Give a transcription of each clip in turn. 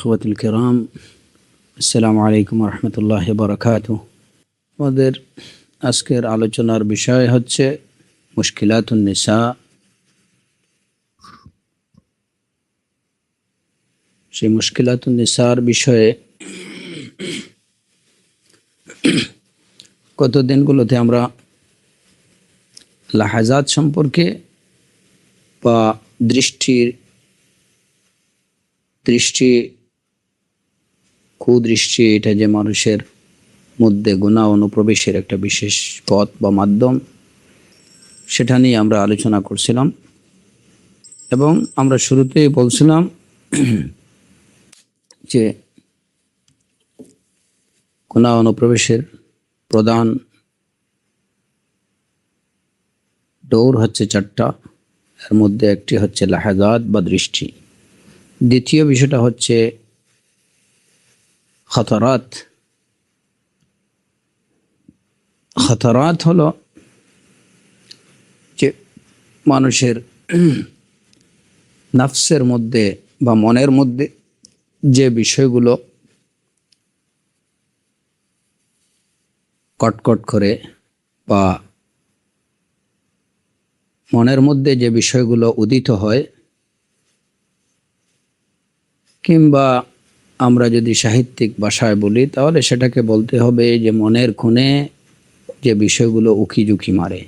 ইখওয়াতুল কিরাম, আসসালামু আলাইকুম ওয়া রাহমাতুল্লাহি ওয়া বারাকাতুহু। আমাদের আজকের আলোচনার বিষয় হচ্ছে মুশকিলাতুন নিসা। সেই মুশকিলাতুন নিসার বিষয়ে গত দিনগুলোতে আমরা লাহাজাত সম্পর্কে বা দৃষ্টি কুদৃষ্টি, এটা যে মানুষের মধ্যে গুনাহ অনুপ্রবেশের একটা বিশেষ পথ বা মাধ্যম, সেটা নিয়ে আমরা আলোচনা করছিলাম। এবং আমরা শুরুতেই বলছিলাম যে গুনাহ অনুপ্রবেশের প্রধান দৌড় হচ্ছে চারটা। এর মধ্যে একটি হচ্ছে লাহাজাত বা দৃষ্টি। দ্বিতীয় বিষয়টা হচ্ছে খতরাত। খতরাত হলো যে মানুষের নফসের মধ্যে বা মনের মধ্যে যে বিষয়গুলো কটকট করে বা মনের মধ্যে যে বিষয়গুলো উদিত হয়, কিংবা আমরা যদি সাহিত্যিক ভাষায় বলি তাহলে সেটাকে বলতে হবে যে মনের খুনে যে বিষয়গুলো উকিঝুঁকি মারে,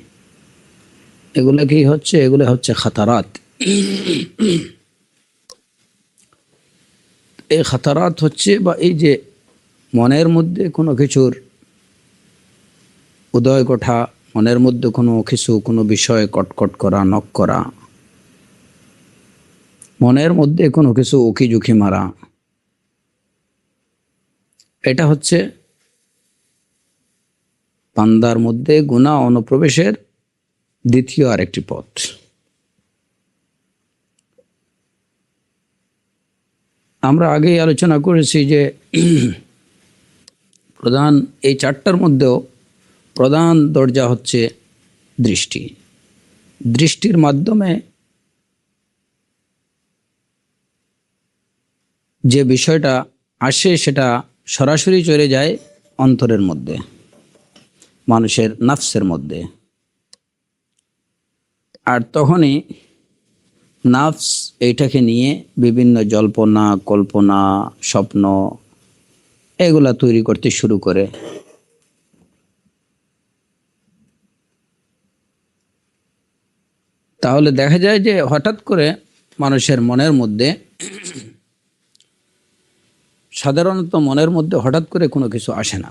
এগুলো কি হচ্ছে? এগুলো হচ্ছে খাতারাত। এই খাতারাত হচ্ছে, বা এই যে মনের মধ্যে কোনো কিছুর উদয় ঘটা, মনের মধ্যে কোনো বিষয় কটকট করা, নক করা, মনের মধ্যে কোনো কিছু উকিঝুঁকি মারা, এটা হচ্ছে বান্দার মধ্যে গুনাহ অনুপ্রবেশের দ্বিতীয় আরেকটি পথ। আমরা আগেই আলোচনা করেছি যে প্রধান এই চারটার মধ্যেও প্রধান দরজা হচ্ছে দৃষ্টি। দৃষ্টির মাধ্যমে যে বিষয়টা আসে সেটা সরাসরি চলে যায় অন্তরের মধ্যে, মানুষের নফসের মধ্যে। আর তখনই নফস এইটাকে নিয়ে বিভিন্ন জল্পনা, কল্পনা, স্বপ্ন এগুলা তৈরি করতে শুরু করে। তাহলে দেখা যায় যে হঠাৎ করে মানুষের মনের মধ্যে, সাধারণত মনের মধ্যে হঠাৎ করে কোনো কিছু আসে না।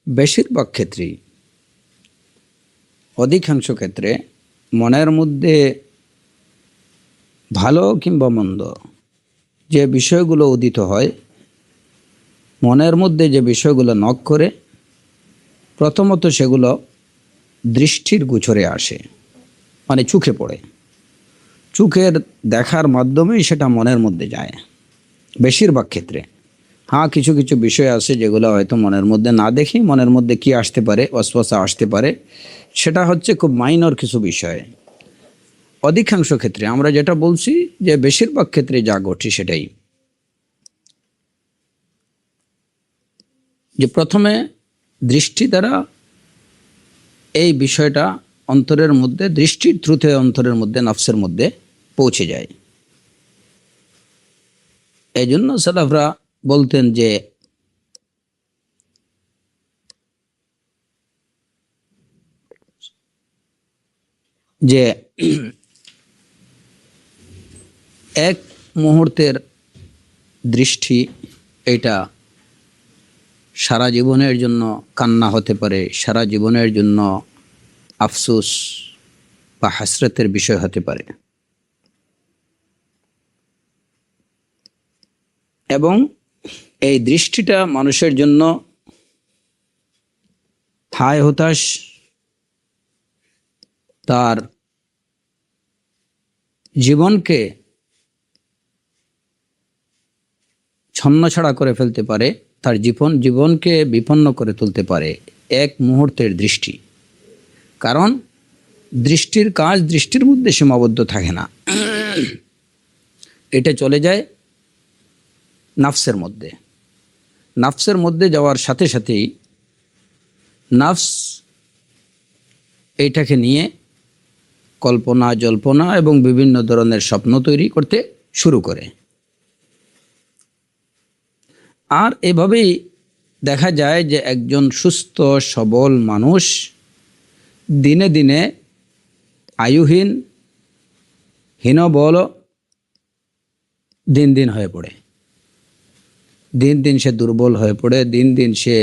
বেশিরভাগ ক্ষেত্রেই, অধিকাংশ ক্ষেত্রে মনের মধ্যে ভালো কিংবা মন্দ যে বিষয়গুলো উদিত হয়, মনের মধ্যে যে বিষয়গুলো নক করে, প্রথমত সেগুলো দৃষ্টির গোচরে আসে, মানে চোখে পড়ে। চোখের দেখার মাধ্যমেই সেটা মনের মধ্যে যায় বেশিরভাগ ক্ষেত্রে। হ্যাঁ, কিছু কিছু বিষয় আছে যেগুলো হয়তো মনের মধ্যে না দেখি মনের মধ্যে কি আসতে পারে, ওয়াসওয়াসা আসতে পারে, সেটা হচ্ছে খুব মাইনর কিছু বিষয়। অধিকাংশ ক্ষেত্রে আমরা যেটা বলছি যে বেশিরভাগ ক্ষেত্রে যা ঘটে সেটাই, যে প্রথমে দৃষ্টি দ্বারা এই বিষয়টা অন্তরের মধ্যে, দৃষ্টির থ্রুতে অন্তরের মধ্যে, নফসের মধ্যে পৌঁছে যায়। এই জন্য সালাফরা বলতেন যে এক মুহূর্তের দৃষ্টি এটা সারা জীবনের জন্য কান্না হতে পারে, সারা জীবনের জন্য আফসোস বা হাসরতের বিষয় হতে পারে। এবং এই দৃষ্টিটা মানুষের জন্য হায় হতাশ, তার জীবনকে ছন্নছাড়া করে ফেলতে পারে, তার জীবনকে বিপন্ন করে তুলতে পারে এক মুহূর্তের দৃষ্টি। কারণ দৃষ্টির কাজ দৃষ্টির মধ্যে সীমাবদ্ধ থাকে না, এটা চলে যায় নাফসের মধ্যে। নাফসের মধ্যে যাওয়ার সাথে সাথেই নাফস এইটাকে নিয়ে কল্পনা জল্পনা এবং বিভিন্ন ধরনের স্বপ্ন তৈরি করতে শুরু করে। আর এভাবেই দেখা যায় যে একজন সুস্থ সবল মানুষ দিনে দিনে আয়ুহীন, হীনবল দিন দিন হয়ে পড়ে। দিন দিন সে দুর্বল হয়ে পড়ে, দিন দিন সে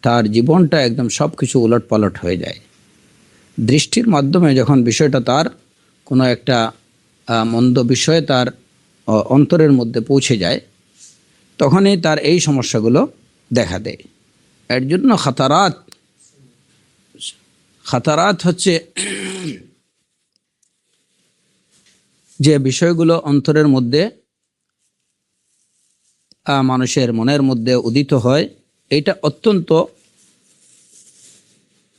তার জীবনটা একদম সব কিছু উলটপালট হয়ে যায়। দৃষ্টির মাধ্যমে যখন বিষয়টা তার কোনো একটা মন্দ বিষয় তার অন্তরের মধ্যে পৌঁছে যায়, তখনই তার এই সমস্যাগুলো দেখা দেয়। এর জন্য খাতারাত হচ্ছে যে বিষয়গুলো অন্তরের মধ্যে মানুষের মনের মধ্যে উদিত হয়, এটা অত্যন্ত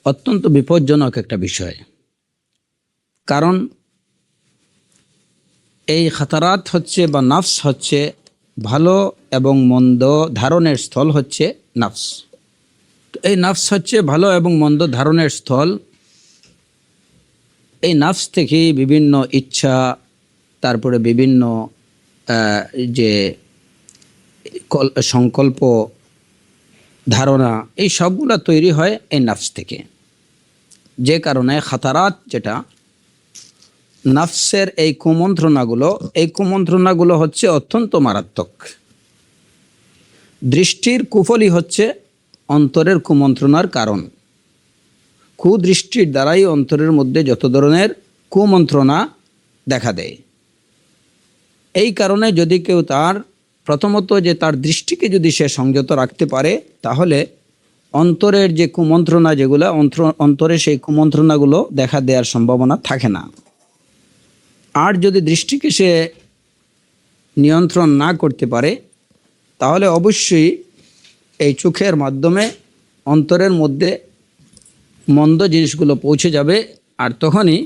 অত্যন্ত বিপজ্জনক একটা বিষয়। কারণ এই খাতারাত হচ্ছে বা নাফস হচ্ছে ভালো এবং মন্দ ধারণের স্থল হচ্ছে নাফস। এই নাফস হচ্ছে ভালো এবং মন্দ ধারণের স্থল। এই নাফস থেকেই বিভিন্ন ইচ্ছা, তারপরে বিভিন্ন যে সংকল্প, ধারণা, এই সবগুলো তৈরি হয় এই নাফস থেকে। যে কারণে খাতারাত যেটা নাফসের এই কুমন্ত্রণাগুলো হচ্ছে অত্যন্ত মারাত্মক। দৃষ্টির কুফলি হচ্ছে অন্তরের কুমন্ত্রণার কারণ। কুদৃষ্টির দ্বারাই অন্তরের মধ্যে যত ধরনের কুমন্ত্রণা দেখা দেয়। এই কারণে যদি কেউ প্রথমত যে তার দৃষ্টিকে যদি সে সংযত রাখতে পারে, তাহলে অন্তরের যে কুমন্ত্রণা যেগুলো অন্তরে সেই কুমন্ত্রণাগুলো দেখা দেওয়ার সম্ভাবনা থাকে না। আর যদি দৃষ্টিকে সে নিয়ন্ত্রণ না করতে পারে, তাহলে অবশ্যই এই চোখের মাধ্যমে অন্তরের মধ্যে মন্দ জিনিসগুলো পৌঁছে যাবে। আর তখনই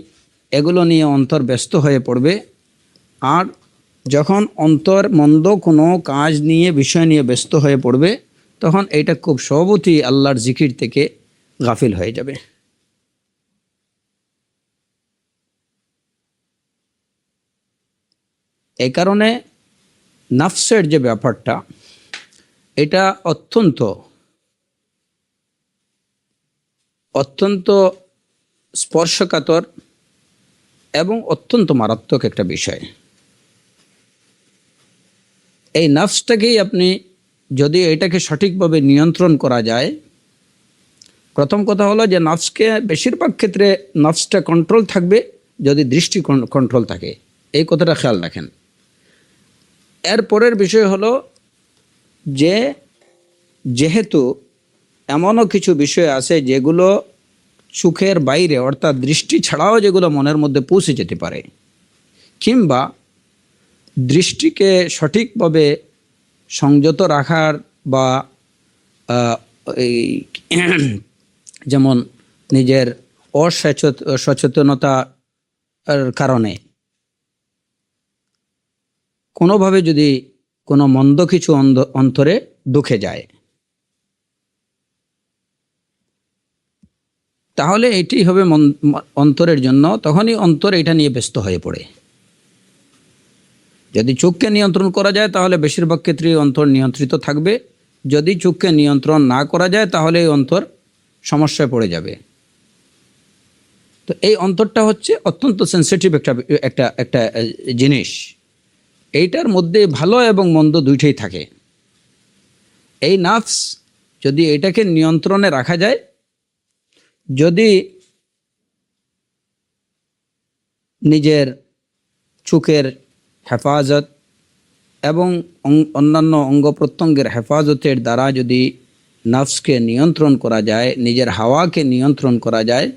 এগুলো নিয়ে অন্তর ব্যস্ত হয়ে পড়বে। আর যখন অন্তর মন্দ কোনো কাজ নিয়ে, বিষয় নিয়ে ব্যস্ত হয়ে পড়বে, তখন এটা খুব সহজেই আল্লাহর জিকির থেকে গাফিল হয়ে যাবে। এই কারণে নাফসের যে ব্যাপারটা, এটা অত্যন্ত অত্যন্ত স্পর্শকাতর এবং অত্যন্ত মারাত্মক একটা বিষয়। এই নাফসটাকেই আপনি যদি এটাকে সঠিকভাবে নিয়ন্ত্রণ করা যায়, প্রথম কথা হলো যে নাফসকে বেশিরভাগ ক্ষেত্রে নাফসটা কন্ট্রোল থাকবে যদি দৃষ্টি কন্ট্রোল থাকে। এই কথাটা খেয়াল রাখেন। এর পরের বিষয় হলো যে যেহেতু এমনও কিছু বিষয় আছে যেগুলো চোখের বাইরে, অর্থাৎ দৃষ্টি ছাড়াও যেগুলো মনের মধ্যে পৌঁছে যেতে পারে, কিংবা দৃষ্টিকে সঠিকভাবে সংযত রাখার বা যেমন নিজের অসচেতনতার কারণে কোনোভাবে যদি কোনো মন্দ কিছু অন্তরে ঢুকে যায়, তাহলে এটি হবে অন্তরের জন্য, তখনই অন্তর এটা নিয়ে ব্যস্ত হয়ে পড়ে। যদি চোখকে নিয়ন্ত্রণ করা যায় তাহলে বেশিরভাগ ক্ষেত্রেই অন্তর নিয়ন্ত্রিত থাকবে। যদি চোখকে নিয়ন্ত্রণ না করা যায় তাহলে এই অন্তর সমস্যায় পড়ে যাবে। তো এই অন্তরটা হচ্ছে অত্যন্ত সেন্সিটিভ একটা একটা জিনিস। এইটার মধ্যে ভালো এবং মন্দ দুইটাই থাকে। এই নাফস যদি এটাকে নিয়ন্ত্রণে রাখা যায়, যদি নিজের চোখের হেফাজত এবং অন্যান্য অঙ্গ প্রত্যঙ্গের হেফাজতের দ্বারা যদি নফসকে নিয়ন্ত্রণ করা যায়, নিজের হাওয়াকে নিয়ন্ত্রণ করা যায়,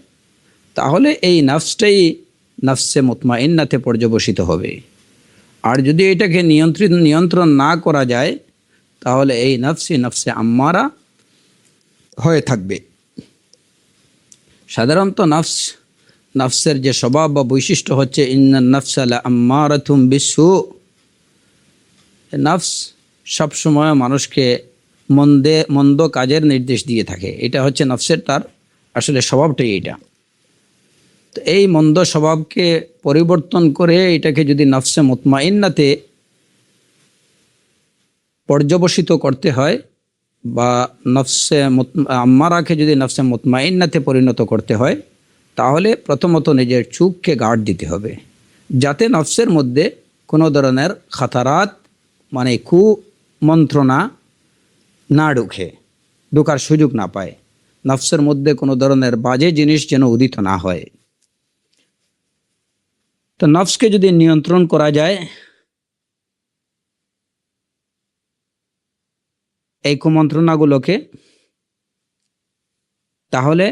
তাহলে এই নফসটাই নফসে মুতমাইন্নাতে পর্যবসিত হবে। আর যদি এটাকে নিয়ন্ত্রণ না করা যায়, তাহলে এই নফসে আম্মারা হয়ে থাকবে। সাধারণত নফস নফসের যে স্বভাব বা বৈশিষ্ট্য হচ্ছে ইন্নান নাফসা লাআম্মারাতুম বিসসু, নফস সবসময় মানুষকে মন্দ কাজের নির্দেশ দিয়ে থাকে। এটা হচ্ছে নফসের তার আসলে স্বভাবটাই এটা। তো এই মন্দ স্বভাবকে পরিবর্তন করে এটাকে যদি নফসে মুতমাইন্নাতে পর্যবসিত করতে হয় বা নফসে আম্মারাকে যদি নফসে মুতমাইন্নাতে পরিণত করতে হয়, তাহলে প্রথমত নিজের চোখকে গার্ড দিতে হবে, যাতে নফসের মধ্যে কোনো ধরনের খাতারাত মানে কুমন্ত্রণা না ঢোকার সুযোগ না পায়, নফসের মধ্যে কোনো ধরনের বাজে জিনিস যেন উদিত না হয়। তো নফসকে যদি নিয়ন্ত্রণ করা যায় এই কুমন্ত্রণাগুলোকে, তাহলে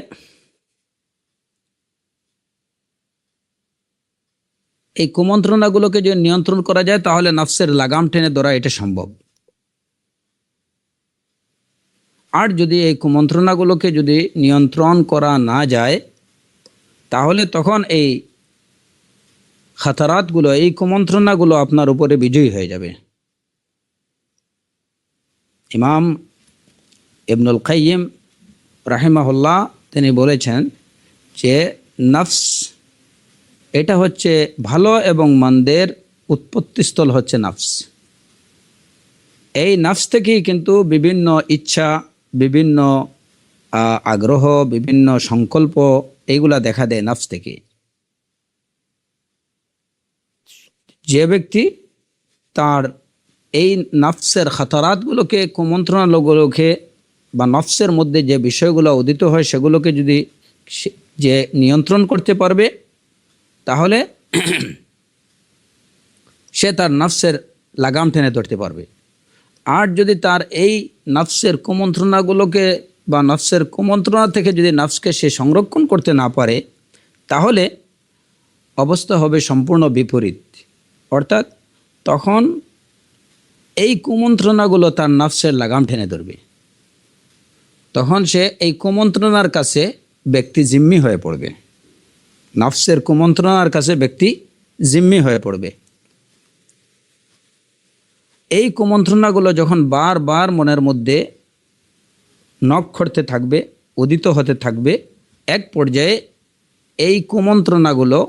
এই কুমন্ত্রণাগুলোকে যদি নিয়ন্ত্রণ করা যায় তাহলে নফসের লাগাম টেনে ধরা এটা সম্ভব। আর যদি এই কুমন্ত্রণাগুলোকে যদি নিয়ন্ত্রণ করা না যায়, তাহলে তখন এই খাতারাতগুলো, এই কুমন্ত্রণাগুলো আপনার উপরে বিজয়ী হয়ে যাবে। ইমাম ইবনুল কাইয়িম রাহিমাহুল্লাহ তিনি বলেছেন যে নফস এটা হচ্ছে ভালো এবং মন্দের উৎপত্তিস্থল হচ্ছে নফস। এই নফস থেকেই কিন্তু বিভিন্ন ইচ্ছা, বিভিন্ন আগ্রহ, বিভিন্ন সংকল্প এইগুলা দেখা দেয় নফস থেকে। যে ব্যক্তি তার এই নফসের খাতারাতগুলোকে, কুমন্ত্রণাগুলোকে বা নফসের মধ্যে যে বিষয়গুলো উদিত হয় সেগুলোকে যদি যে নিয়ন্ত্রণ করতে পারবে, তাহলে সে তার নফসের লাগাম টেনে ধরতে পারবে। আর যদি তার এই নফসের কুমন্ত্রণাগুলোকে বা নফসের কুমন্ত্রণা থেকে যদি নফসকে সে সংরক্ষণ করতে না পারে, তাহলে অবস্থা হবে সম্পূর্ণ বিপরীত। অর্থাৎ তখন এই কুমন্ত্রণাগুলো তার নফসের লাগাম টেনে ধরবে, তখন সে এই কুমন্ত্রণার কাছে ব্যক্তি জিম্মি হয়ে পড়বে, নফসের কুমন্ত্রণার কাছে ব্যক্তি জিম্মি হয়ে পড়বে। এই কুমন্ত্রণাগুলো যখন বারবার মনের মধ্যে নখ করতে থাকবে, উদিত হতে থাকবে, এক পর্যায়ে এই কুমন্ত্রণাগুলো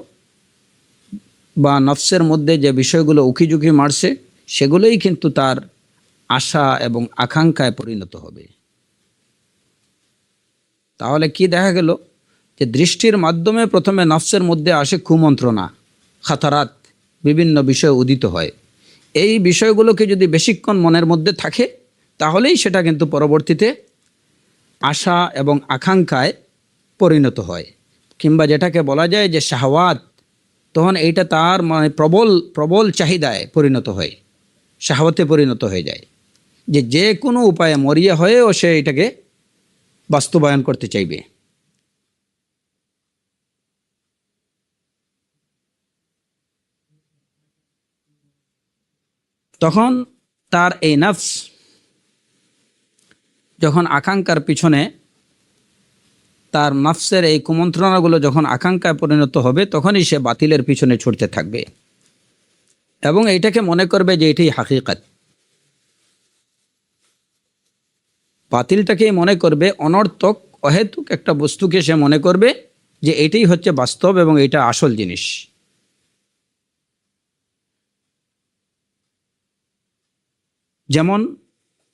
বা নফসের মধ্যে যে বিষয়গুলো উকিঝুঁকি মারছে সেগুলোই কিন্তু তার আশা এবং আকাঙ্ক্ষায় পরিণত হবে। তাহলে কি দেখা গেল যে দৃষ্টির মাধ্যমে প্রথমে নফসের মধ্যে আসে কুমন্ত্রণা, খাতারাত, বিভিন্ন বিষয় উদিত হয়। এই বিষয়গুলোকে যদি বেশিক্ষণ মনের মধ্যে থাকে, তাহলেই সেটা কিন্তু পরবর্তীতে আশা এবং আকাঙ্ক্ষায় পরিণত হয়, কিংবা যেটাকে বলা যায় যে শাহওয়াত, তখন এইটা তার মানে প্রবল চাহিদায় পরিণত হয়, শাহওয়াতে পরিণত হয়ে যায়, যে কোনো উপায়ে মরিয়া হয়েও সে এটাকে বাস্তবায়ন করতে চাইবে। তখন তার এই নফস যখন আকাঙ্ক্ষার পিছনে, তার নফসের এই কুমন্ত্রণাগুলো যখন আকাঙ্ক্ষায় পরিণত হবে, তখনই সে বাতিলের পিছনে ছুটতে থাকবে এবং এইটাকে মনে করবে যে এটাই হাকিকত। বাতিলটাকেই মনে করবে অনর্থক, অহেতুক একটা বস্তুকে সে মনে করবে যে এটাই হচ্ছে বাস্তব এবং এটা আসল জিনিস। যেমন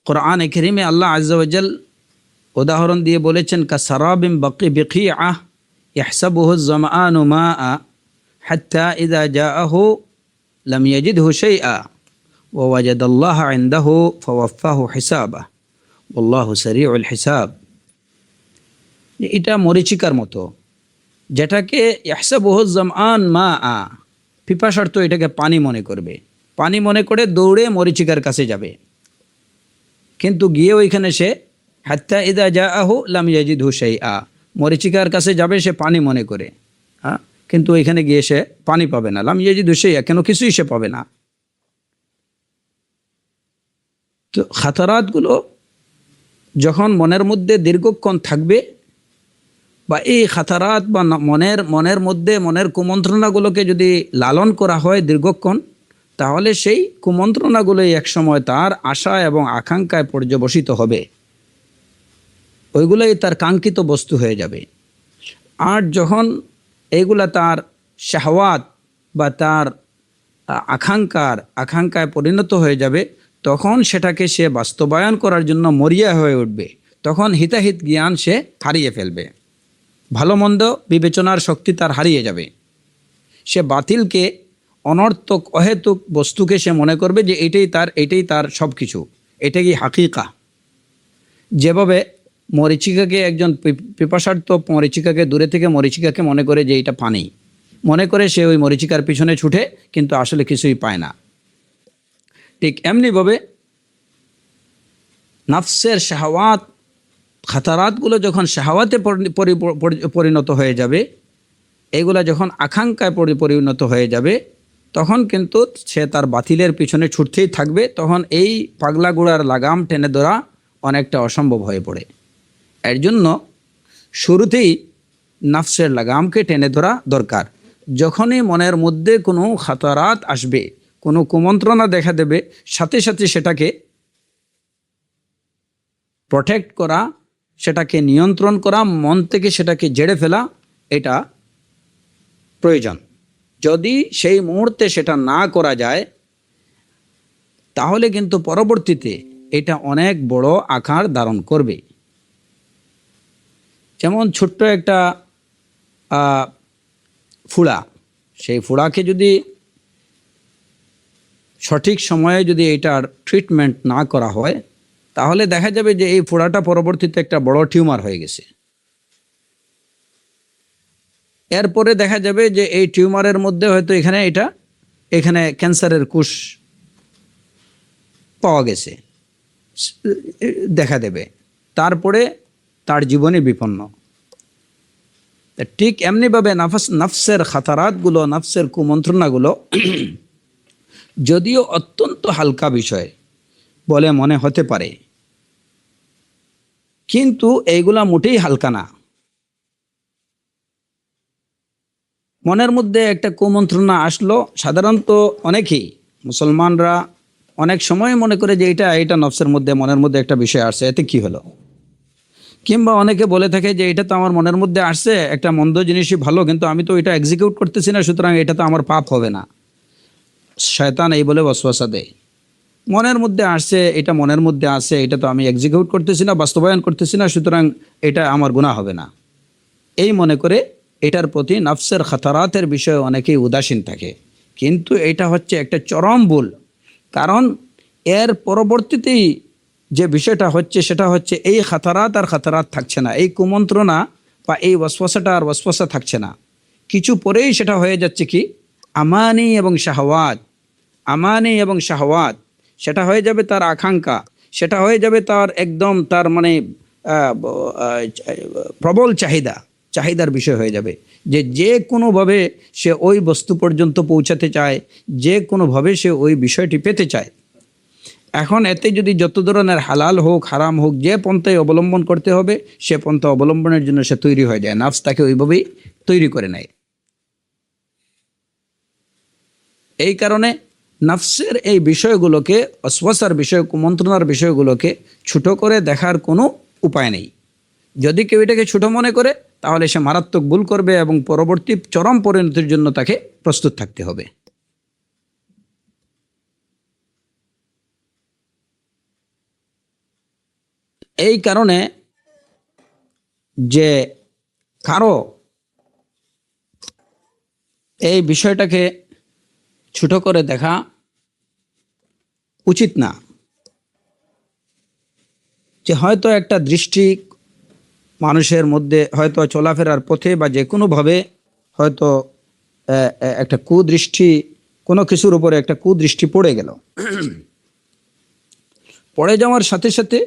কোরআনে কারীমে আল্লাহ আযজা ওয়া জাল উদাহরণ দিয়ে বলেছেন, কাসারাবিম বিকিআহ ইয়াহসাবুহু আয-যামআনু মাআ হাত্তা ইযা জাআহু লাম ইয়াজিদহু শাইআ ওয়া ওয়াজাদাল্লাহা ইনদাহু ফাওয়াফাহু হিসাবাহু ওয়াল্লাহু সারিউল হিসাব। এটা মরীচিকার মতো, যেটাকে ইয়াহসাবুহু আয-যামআন মাআ, পিপাসার্থ এটাকে পানি মনে করবে, পানি মনে করে দৌড়ে মরীচিকার কাছে যাবে, কিন্তু গিয়ে ওইখানে সে হাত্তা ইযা জাআহু লাম ইয়াজিদহু শাইআ, মরীচিকার কাছে যাবে সে পানি মনে করে, কিন্তু ওইখানে গিয়ে সে পানি পাবে না, লাম ইয়াজিদহু শাইআ, কেন কিছুই সে পাবে না। তো খাতারাতগুলো যখন মনের মধ্যে দীর্ঘক্ষণ থাকবে, বা এই খাতারাত বা মনের মধ্যে মনের কুমন্ত্রণাগুলোকে যদি লালন করা হয় দীর্ঘক্ষণ, তাহলে সেই কুমন্ত্রণাগুলোই একসময় তার আশা এবং আকাঙ্ক্ষায় পর্যবসিত হবে, ওইগুলোই তার কাঙ্ক্ষিত বস্তু হয়ে যাবে। আর যখন এইগুলা তার শাহওয়াত বা তার আকাঙ্ক্ষায় পরিণত হয়ে যাবে, তখন সেটাকে সে বাস্তবায়ন করার জন্য মরিয়া হয়ে উঠবে। তখন হিতাহিত জ্ঞান সে হারিয়ে ফেলবে, ভালো মন্দ বিবেচনার শক্তি তার হারিয়ে যাবে। সে বাতিলকে, অনর্থক অহেতুক বস্তুকে সে মনে করবে যে এটাই তার সব কিছু, এটাই হাকিকা। যেভাবে মরীচিকাকে, একজন পিপাসার্থ মরীচিকাকে, দূরে থেকে মরীচিকাকে মনে করে যে এটা পানি, মনে করে সে ওই মরীচিকার পিছনে ছুটে, কিন্তু আসলে কিছুই পায় না। ঠিক এমনিভাবে নফসের শাহওয়াত, খাতারাতগুলো যখন শাহওয়াতে পরিণত হয়ে যাবে, এগুলা যখন আকাঙ্ক্ষায় পরিণত হয়ে যাবে, তখন কিন্তু সে তার বাতিলের পিছনে ছুটতেই থাকবে। তখন এই পাগলাগুড়ার লাগাম টেনে ধরা অনেকটা অসম্ভব হয়ে পড়ে। এর জন্য শুরুতেই নফসের লাগামকে টেনে ধরা দরকার। যখনই মনের মধ্যে কোনো খাতারাত আসবে, কোনো কুমন্ত্রণা দেখা দেবে, সাথে সাথে সেটাকে প্রোটেক্ট করা, সেটাকে নিয়ন্ত্রণ করা, মন থেকে সেটাকে ঝেড়ে ফেলা, এটা প্রয়োজন। যদি সেই মুহূর্তে সেটা না করা যায়, তাহলে কিন্তু পরবর্তীতে এটা অনেক বড় আকার ধারণ করবে। যেমন ছোট্ট একটা ফুড়া, সেই ফুড়াকে যদি সঠিক সময়ে যদি এটার ট্রিটমেন্ট না করা হয়, তাহলে দেখা যাবে যে এই ফোড়াটা পরবর্তীতে একটা বড় টিউমার হয়ে গেছে। এরপরে দেখা যাবে যে এই টিউমারের মধ্যে হয়তো এখানে ক্যান্সারের কোষ পাওয়া গেছে, দেখা দেবে। তারপরে তার জীবনই বিপন্ন। ঠিক এমনিভাবে নফসের খাতারাতগুলো, নফসের কুমন্ত্রণাগুলো যদিও অত্যন্ত হালকা বিষয় বলে মনে হতে পারে, কিন্তু এইগুলা মোটেই হালকা না। মনের মধ্যে একটা কুমন্ত্রণা আসলো, সাধারণত অনেকেই মুসলমানরা অনেক সময় মনে করে যে এটা নফসের মধ্যে, মনের মধ্যে একটা বিষয় আসছে, এতে কি হলো। কিংবা অনেকে বলে থাকে যে এটা তো আমার মনের মধ্যে আসছে, একটা মন্দ জিনিসই ভালো, কিন্তু আমি তো এটা এক্সিকিউট করতেছি না, সুতরাং এটা তো আমার পাপ হবে না। শয়তান এই বলে ওয়াসওয়াসা দেয়, মনের মধ্যে আসছে, এটা মনের মধ্যে আসছে, এটা তো আমি এক্সিকিউট করতেছি না, বাস্তবায়ন করতেছি না, সুতরাং এটা আমার গুনাহ হবে না। এই মনে করে এটার প্রতি নফসের খাতারাতের বিষয়ে অনেকেই উদাসীন থাকে। কিন্তু এটা হচ্ছে একটা চরম ভুল। কারণ এর পরবর্তীতেই যে বিষয়টা হচ্ছে, সেটা হচ্ছে এই খাতারাত আর খাতারাত থাকছে না, এই কুমন্ত্রণা বা এই ওয়াসওয়াসাটা আর ওয়াসওয়াসা থাকছে না। কিছু পরেই সেটা হয়ে যাচ্ছে কি আমানি এবং শাহওয়াত। আমানি এবং শাহওয়াত, সেটা হয়ে যাবে তার আকাঙ্ক্ষা, সেটা হয়ে যাবে তার একদম তার মানে প্রবল চাহিদার বিষয় হয়ে যাবে, যে কোনোভাবে সে ওই বস্তু পর্যন্ত পৌঁছাতে চায়, যে কোনোভাবে সে ওই বিষয়টি পেতে চায়। এখন এতে যদি যত ধরনের হালাল হোক হারাম হোক, যে পন্থায় অবলম্বন করতে হবে, সে পন্থা অবলম্বনের জন্য সে তৈরি হয়ে যায়, নফস তাকে ওইভাবেই তৈরি করে নেয়। এই কারণে নফসের এই বিষয়গুলোকে, ওয়াসওয়াসার বিষয়, কুমন্ত্রণার বিষয়গুলোকে ছোট করে দেখার কোনো উপায় নেই। যদি কেউ এটাকে ছোট মনে করে, তাহলে সে মারাত্মক ভুল করবে এবং পরবর্তী চরম পরিণতির জন্য তাকে প্রস্তুত থাকতে হবে। এই কারণে যে কারো এই বিষয়টাকে ছোট করে দেখা উচিত না। যে হয়তো একটা দৃষ্টি মানুষের মধ্যে, হয়তো চলাফেরার পথে বা যে কোনোভাবে হয়তো একটা কুদৃষ্টি, কোনো কিছুর উপরে একটা কুদৃষ্টি পড়ে গেল, পড়ে যাওয়ার সাথে সাথে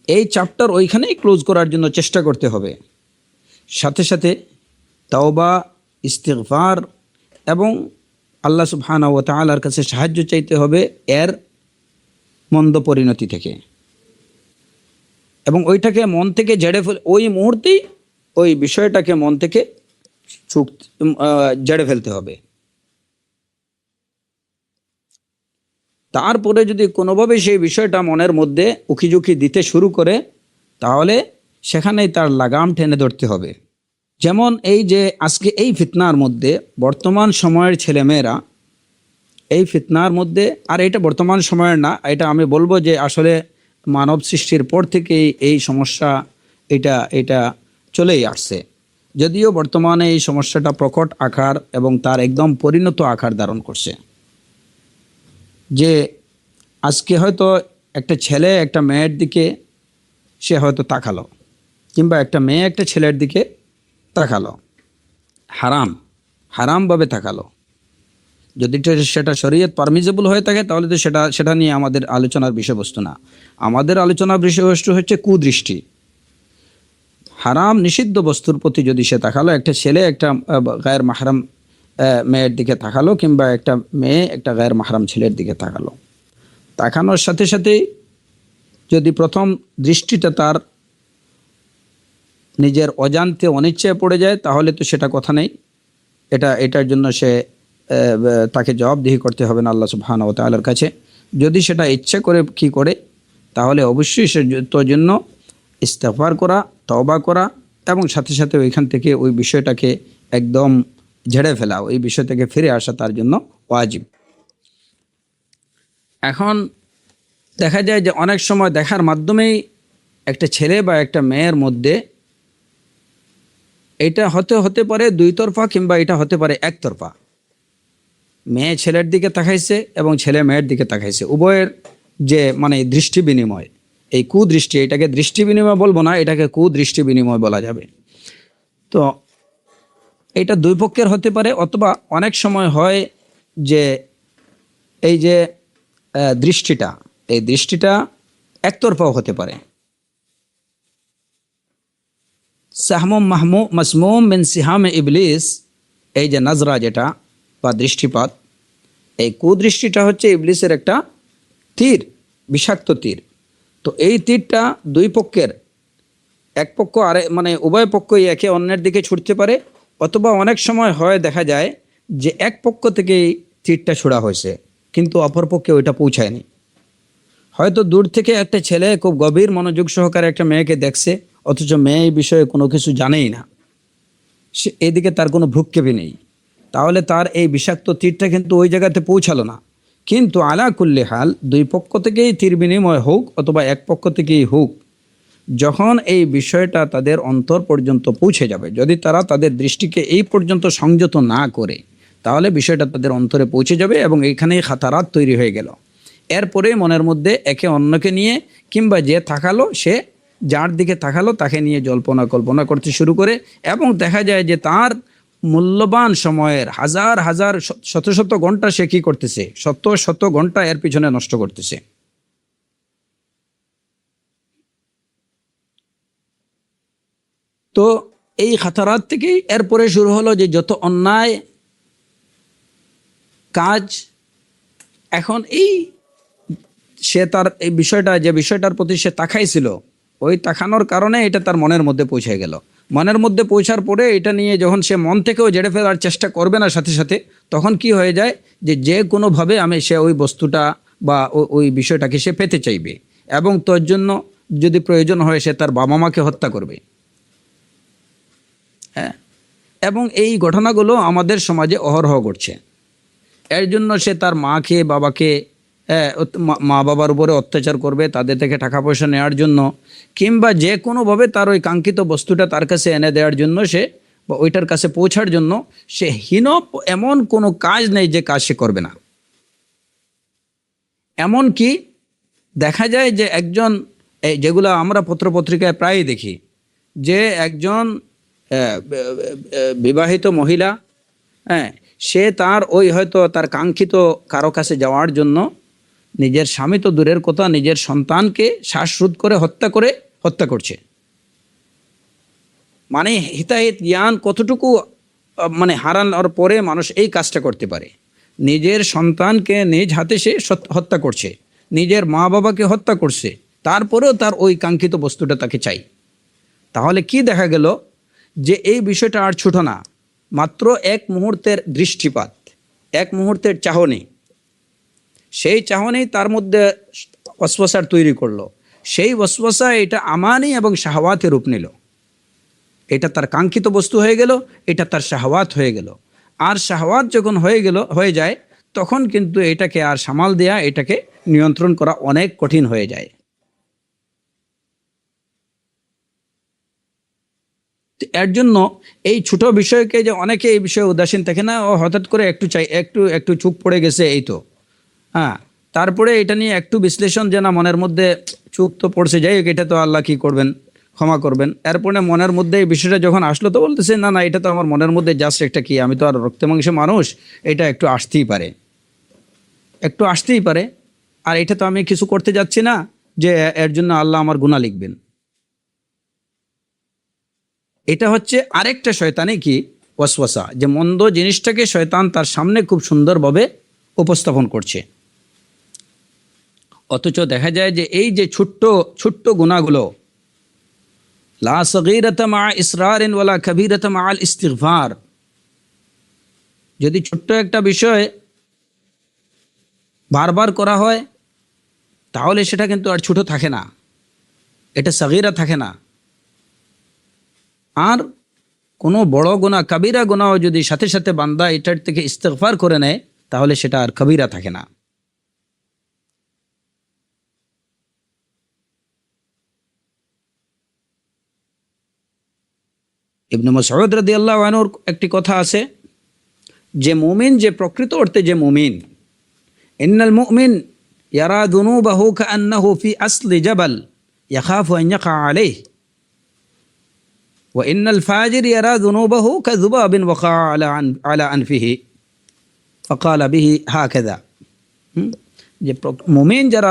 এই চ্যাপ্টার ওইখানেই ক্লোজ করার জন্য চেষ্টা করতে হবে। সাথে সাথে তাওবা, ইস্তিগফার এবং আল্লাহ সুবহানাহু ওয়া তাআলার কাছে সাহায্য চাইতে হবে এর মন্দ পরিণতি থেকে। এবং ওইটাকে মন থেকে ঝেড়ে ফেলে ওই মুহূর্তেই ওই বিষয়টাকে মন থেকে ঝেড়ে ফেলতে হবে। তারপরে যদি কোনোভাবে সেই বিষয়টা মনের মধ্যে উকিঝুঁকি দিতে শুরু করে, তাহলে সেখানেই তার লাগাম টেনে ধরতে হবে। যেমন এই যে আজকে এই ফিতনার মধ্যে বর্তমান সময়ের ছেলেমেয়েরা এই ফিতনার মধ্যে, আর এটা বর্তমান সময়ের না, এটা আমি বলবো যে আসলে মানব সৃষ্টির পর থেকেই এই সমস্যা এটা এটা চলেই আসছে। যদিও বর্তমানে এই সমস্যাটা প্রকট আকার এবং তার একদম পরিণত আকার ধারণ করছে। যে আজকে হয়তো একটা ছেলে একটা মেয়ের দিকে সে হয়তো তাকালো, কিংবা একটা মেয়ে একটা ছেলের দিকে তাকালো, হারামভাবে তাকালো। যদি সেটা শরীয়ত পারমিজেবল হয়ে থাকে তাহলে তো সেটা নিয়ে আমাদের আলোচনার বিষয়বস্তু না। আমাদের আলোচনার বিষয়বস্তু হচ্ছে কুদৃষ্টি। হারাম নিষিদ্ধ বস্তুর প্রতি যদি সে তাকালো, একটা ছেলে একটা গায়ের মাহরাম মেয়ের দিকে তাকালো, কিংবা একটা মেয়ে একটা গায়ের মাহরাম ছেলের দিকে তাকালো, তাকানোর সাথে সাথেই যদি প্রথম দৃষ্টিটা তার নিজের অজান্তে অনিচ্ছায় পড়ে যায়, তাহলে তো সেটা কথা নেই। এটার জন্য তাকে জবাবদিহি করতে হবে না আল্লাহ সুবহানাহু ওয়া তাআলার কাছে। যদি সেটা ইচ্ছা করে কি করে, তাহলে অবশ্যই সে তোর জন্য ইস্তেগফার করা, তওবা করা, এবং সাথে সাথে ওইখান থেকে ওই বিষয়টাকে একদম ঝেড়ে ফেলা, ওই বিষয় থেকে ফিরে আসা তার জন্য ওয়াজিব। এখন দেখা যায় যে অনেক সময় দেখার মাধ্যমেই একটা ছেলে বা একটা মেয়ের মধ্যে এটা হতে পারে দুই তরফা, কিংবা এটা হতে পারে একতরফা। মেয়ে ছেলের দিকে তাকাইছে এবং ছেলে মেয়ের দিকে তাকাইছে, উভয়ের যে মানে দৃষ্টি বিনিময়, এই কুদৃষ্টি, এটাকে দৃষ্টি বিনিময় বলবো না, এটাকে কুদৃষ্টি বিনিময় বলা যাবে। তো এটা দুই পক্ষের হতে পারে, অথবা অনেক সময় হয় যে এই যে এই দৃষ্টিটা একতরফাও হতে পারে। সাহমুম মাসমুম মিন সিহামে ইবলিস, এই যে নজরা যেটা বা দৃষ্টিপাত, এই কুদৃষ্টিটা হচ্ছে ইবলিসের একটা তীর, বিষাক্ত তীর। তো এই তীরটা দুই পক্ষের, এক পক্ষ আরে মানে উভয় পক্ষই একে অন্যের দিকে ছুটতে পারে, অথবা অনেক সময় হয় দেখা যায় যে এক পক্ষ থেকেই তীরটা ছোড়া হয়েছে কিন্তু অপর পক্ষে ওইটা পৌঁছায়নি। হয়তো দূর থেকে একটা ছেলে খুব গভীর মনোযোগ সহকারে একটা মেয়েকে দেখছে, অথচ মেয়ে এই বিষয়ে কোনো কিছু জানেই না, সে এদিকে তার কোনো ভ্রুক্ষেপই নেই, তাহলে তার এই বিষাক্ত তীরটা কিন্তু ওই জায়গাতে পৌঁছালো না। কিন্তু আলা কুল্লি হাল, দুই পক্ষ থেকেই তীর বিনিময় হোক অথবা এক পক্ষ থেকেই হোক, যখন এই বিষয়টা তাদের অন্তর পর্যন্ত পৌঁছে যাবে, যদি তারা তাদের দৃষ্টিকে এই পর্যন্ত সংযত না করে, তাহলে বিষয়টা তাদের অন্তরে পৌঁছে যাবে এবং এইখানেই খাতারাত তৈরি হয়ে গেল। এরপরে মনের মধ্যে একে অন্যকে নিয়ে, কিংবা যে তাকালো সে যার দিকে তাকালো তাকে নিয়ে জল্পনা কল্পনা করতে শুরু করে, এবং দেখা যায় যে তার মূল্যবান সময়ের হাজার হাজার শত শত ঘন্টা সে কী করতেছে, শত শত ঘন্টা এর পিছনে নষ্ট করতেছে। তো এই খাতারাত থেকেই এরপরে শুরু হলো যে যত অন্যায় কাজ। এখন সে তার এই বিষয়টা, যে বিষয়টার প্রতি সে তাকাইছিল, ওই তাকানোর কারণে এটা তার মনের মধ্যে পৌঁছে গেল। মনের মধ্যে পৌঁছার পরে এটা নিয়ে যখন সে মন থেকেও ঝেড়ে ফেলার চেষ্টা করবে না সাথে সাথে, তখন কি হয়ে যায় যে কোনোভাবে সে ওই বস্তুটা বা ওই বিষয়টাকে সে পেতে চাইবে, এবং তোর জন্য যদি প্রয়োজন হয় সে তার বাবা মাকে হত্যা করবে। হ্যাঁ, এবং এই ঘটনাগুলো আমাদের সমাজে অহরহ ঘটছে। এর জন্য সে তার মাকে বাবাকে, মা বাবার উপরে অত্যাচার করবে তাদের থেকে টাকা পয়সা নেওয়ার জন্য, কিংবা যে কোনোভাবে তার ওই কাঙ্ক্ষিত বস্তুটা তার কাছে এনে দেওয়ার জন্য, সে বা ওইটার কাছে পৌঁছার জন্য সে এমন কোনো কাজ নেই যে কাজ সে করবে না। এমন কি দেখা যায় যে একজন, যেগুলো আমরা পত্রপত্রিকায় প্রায়ই দেখি, যে একজন বিবাহিত মহিলা, হ্যাঁ, সে তার ওই হয়তো তার কাঙ্ক্ষিত কারো কাছে যাওয়ার জন্য নিজের স্বামী তো দূরের কথা, নিজের সন্তানকে শ্বাসরোধ করে হত্যা করছে। মানে হিতাহিত জ্ঞান কতটুকু মানে হারানোর পরে মানুষ এই কাজটা করতে পারে। নিজের সন্তানকে নিজ হাতে সে হত্যা করছে, নিজের মা বাবাকে হত্যা করছে, তারপরেও তার ওই কাঙ্ক্ষিত বস্তুটা তাকে চাই। তাহলে কি দেখা গেল যে এই বিষয়টা আর ছোট না, মাত্র এক মুহূর্তের দৃষ্টিপাত, এক মুহূর্তের চাহনি, সেই চাহনি তার মধ্যে ওয়াসওয়াসার তৈরি করলো। সেই ওয়াসওয়াসা এটা আমানি এবং শাহওয়াতে রূপ নিল। এটা তার কাঙ্ক্ষিত বস্তু হয়ে গেল, এটা তার শাহওয়াত হয়ে গেল। আর শাহওয়াত যখন হয়ে যায়, তখন কিন্তু এটাকে আর সামাল দেয়া, এটাকে নিয়ন্ত্রণ করা অনেক কঠিন হয়ে যায়। এর জন্য এই ছোট বিষয়কে, যে অনেকে এই বিষয়ে উদাসীন থাকে না, ও হঠাৎ করে একটু চুপ পড়ে গেছে, এই তো, হ্যাঁ, তারপরে এটা নিয়ে একটু বিশ্লেষণ, যে না মনের মধ্যে চুপ তো পড়ছে, যাই হোক, এটা তো আল্লাহ কি করবেন, ক্ষমা করবেন। এরপরে মনের মধ্যে এই বিষয়টা যখন আসলো, তো বলতেছে না না, এটা তো আমার মনের মধ্যে জাস্ট একটা কি, আমি তো আর রক্তে মাংসে মানুষ, এটা একটু আসতেই পারে, আর এটা তো আমি কিছু করতে যাচ্ছি না যে এর জন্য আল্লাহ আমার গুনাহ লিখবেন। এটা হচ্ছে আরেকটা শয়তানি কি ওয়াসওয়াসা, যে মন্দ জিনিসটাকে শয়তান তার সামনে খুব সুন্দরভাবে উপস্থাপন করছে। অথচ দেখা যায় যে এই যে ছোট্ট ছোট্ট গুনাহগুলো, লা সগীরাতা মা ইসরারিন ওয়ালা কবীরাতা মা আল ইস্তিগফার, যদি ছোট্ট একটা বিষয় বারবার করা হয়, তাহলে সেটা কিন্তু আর ছোট থাকে না, এটা সগীরা থাকে না। আর কোনো বড় গুনাহ, কবিরা গুনাহ যদি সাথে সাথে বান্দা এটার থেকে ইস্তিগফার করে নেয়, তাহলে সেটা আর কবিরা থাকে না। ইবনে মাসউদ রাদিয়াল্লাহু আনহুর একটি কথা আছে, যে মুমিন, যে প্রকৃত অর্থে যে মুমিন, ইন্নাল মুমিন ইয়ারা যুনুবাহু কাআন্নাহু ফি আসলি জাবাল ইয়াখাফু আন ইয়াকা আলাইহি ওয়া ইন্নাল ফাজির ইয়ারা যুনুবাহু কাযুবাবিন ওয়াকা আলা আনফিহি ফাকালা বিহি হাকাযা। যে মুমিন যারা,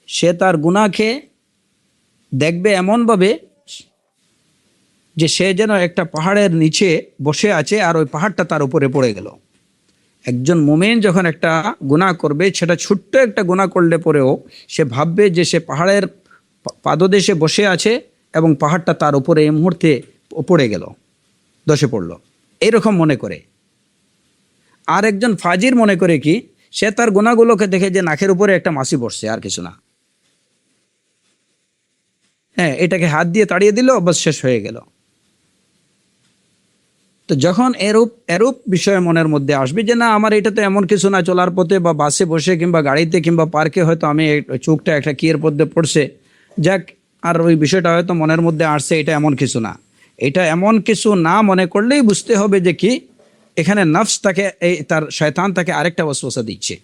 সে তার গুনাহকে দেখবে এমনভাবে যে সে যেন একটা পাহাড়ের নিচে বসে আছে, আর ওই পাহাড়টা তার উপরে পড়ে গেল। একজন মুমিন যখন একটা গুনাহ করবে, সেটা ছোট্ট একটা গুনাহ করলে পরেও সে ভাববে যে সে পাহাড়ের পাদদেশে বসে আছে এবং পাহাড়টা তার উপরে এই মুহূর্তে পড়ে গেল, ধসে পড়ল, এইরকম মনে করে। আর একজন ফাজির মনে করে কি, সে তার গুনাহগুলোকে দেখে যে নাকের উপরে একটা মাছি বসছে, আর কিছু না, হ্যাঁ, এটাকে হাত দিয়ে তাড়িয়ে দিল, বাস শেষ হয়ে গেল। তো যখন এরূপ বিষয় মনের মধ্যে আসবে যে না, আমার এটা তো এমন কিছু না, চলার পথে বা বাসে বসে কিংবা গাড়িতে কিংবা পার্কে হয়তো আমি চোখটা একটা কিয়ের মধ্যে পড়ছে, যাক, আর ওই বিষয়টা হয়তো মনের মধ্যে আসছে, এটা এমন কিছু না। এটা এমন কিছু না মনে করলেই বুঝতে হবে যে কি, এখানে নফস তাকে, তার শয়তান তাকে আরেকটা ওয়াসওয়াসা দিচ্ছে।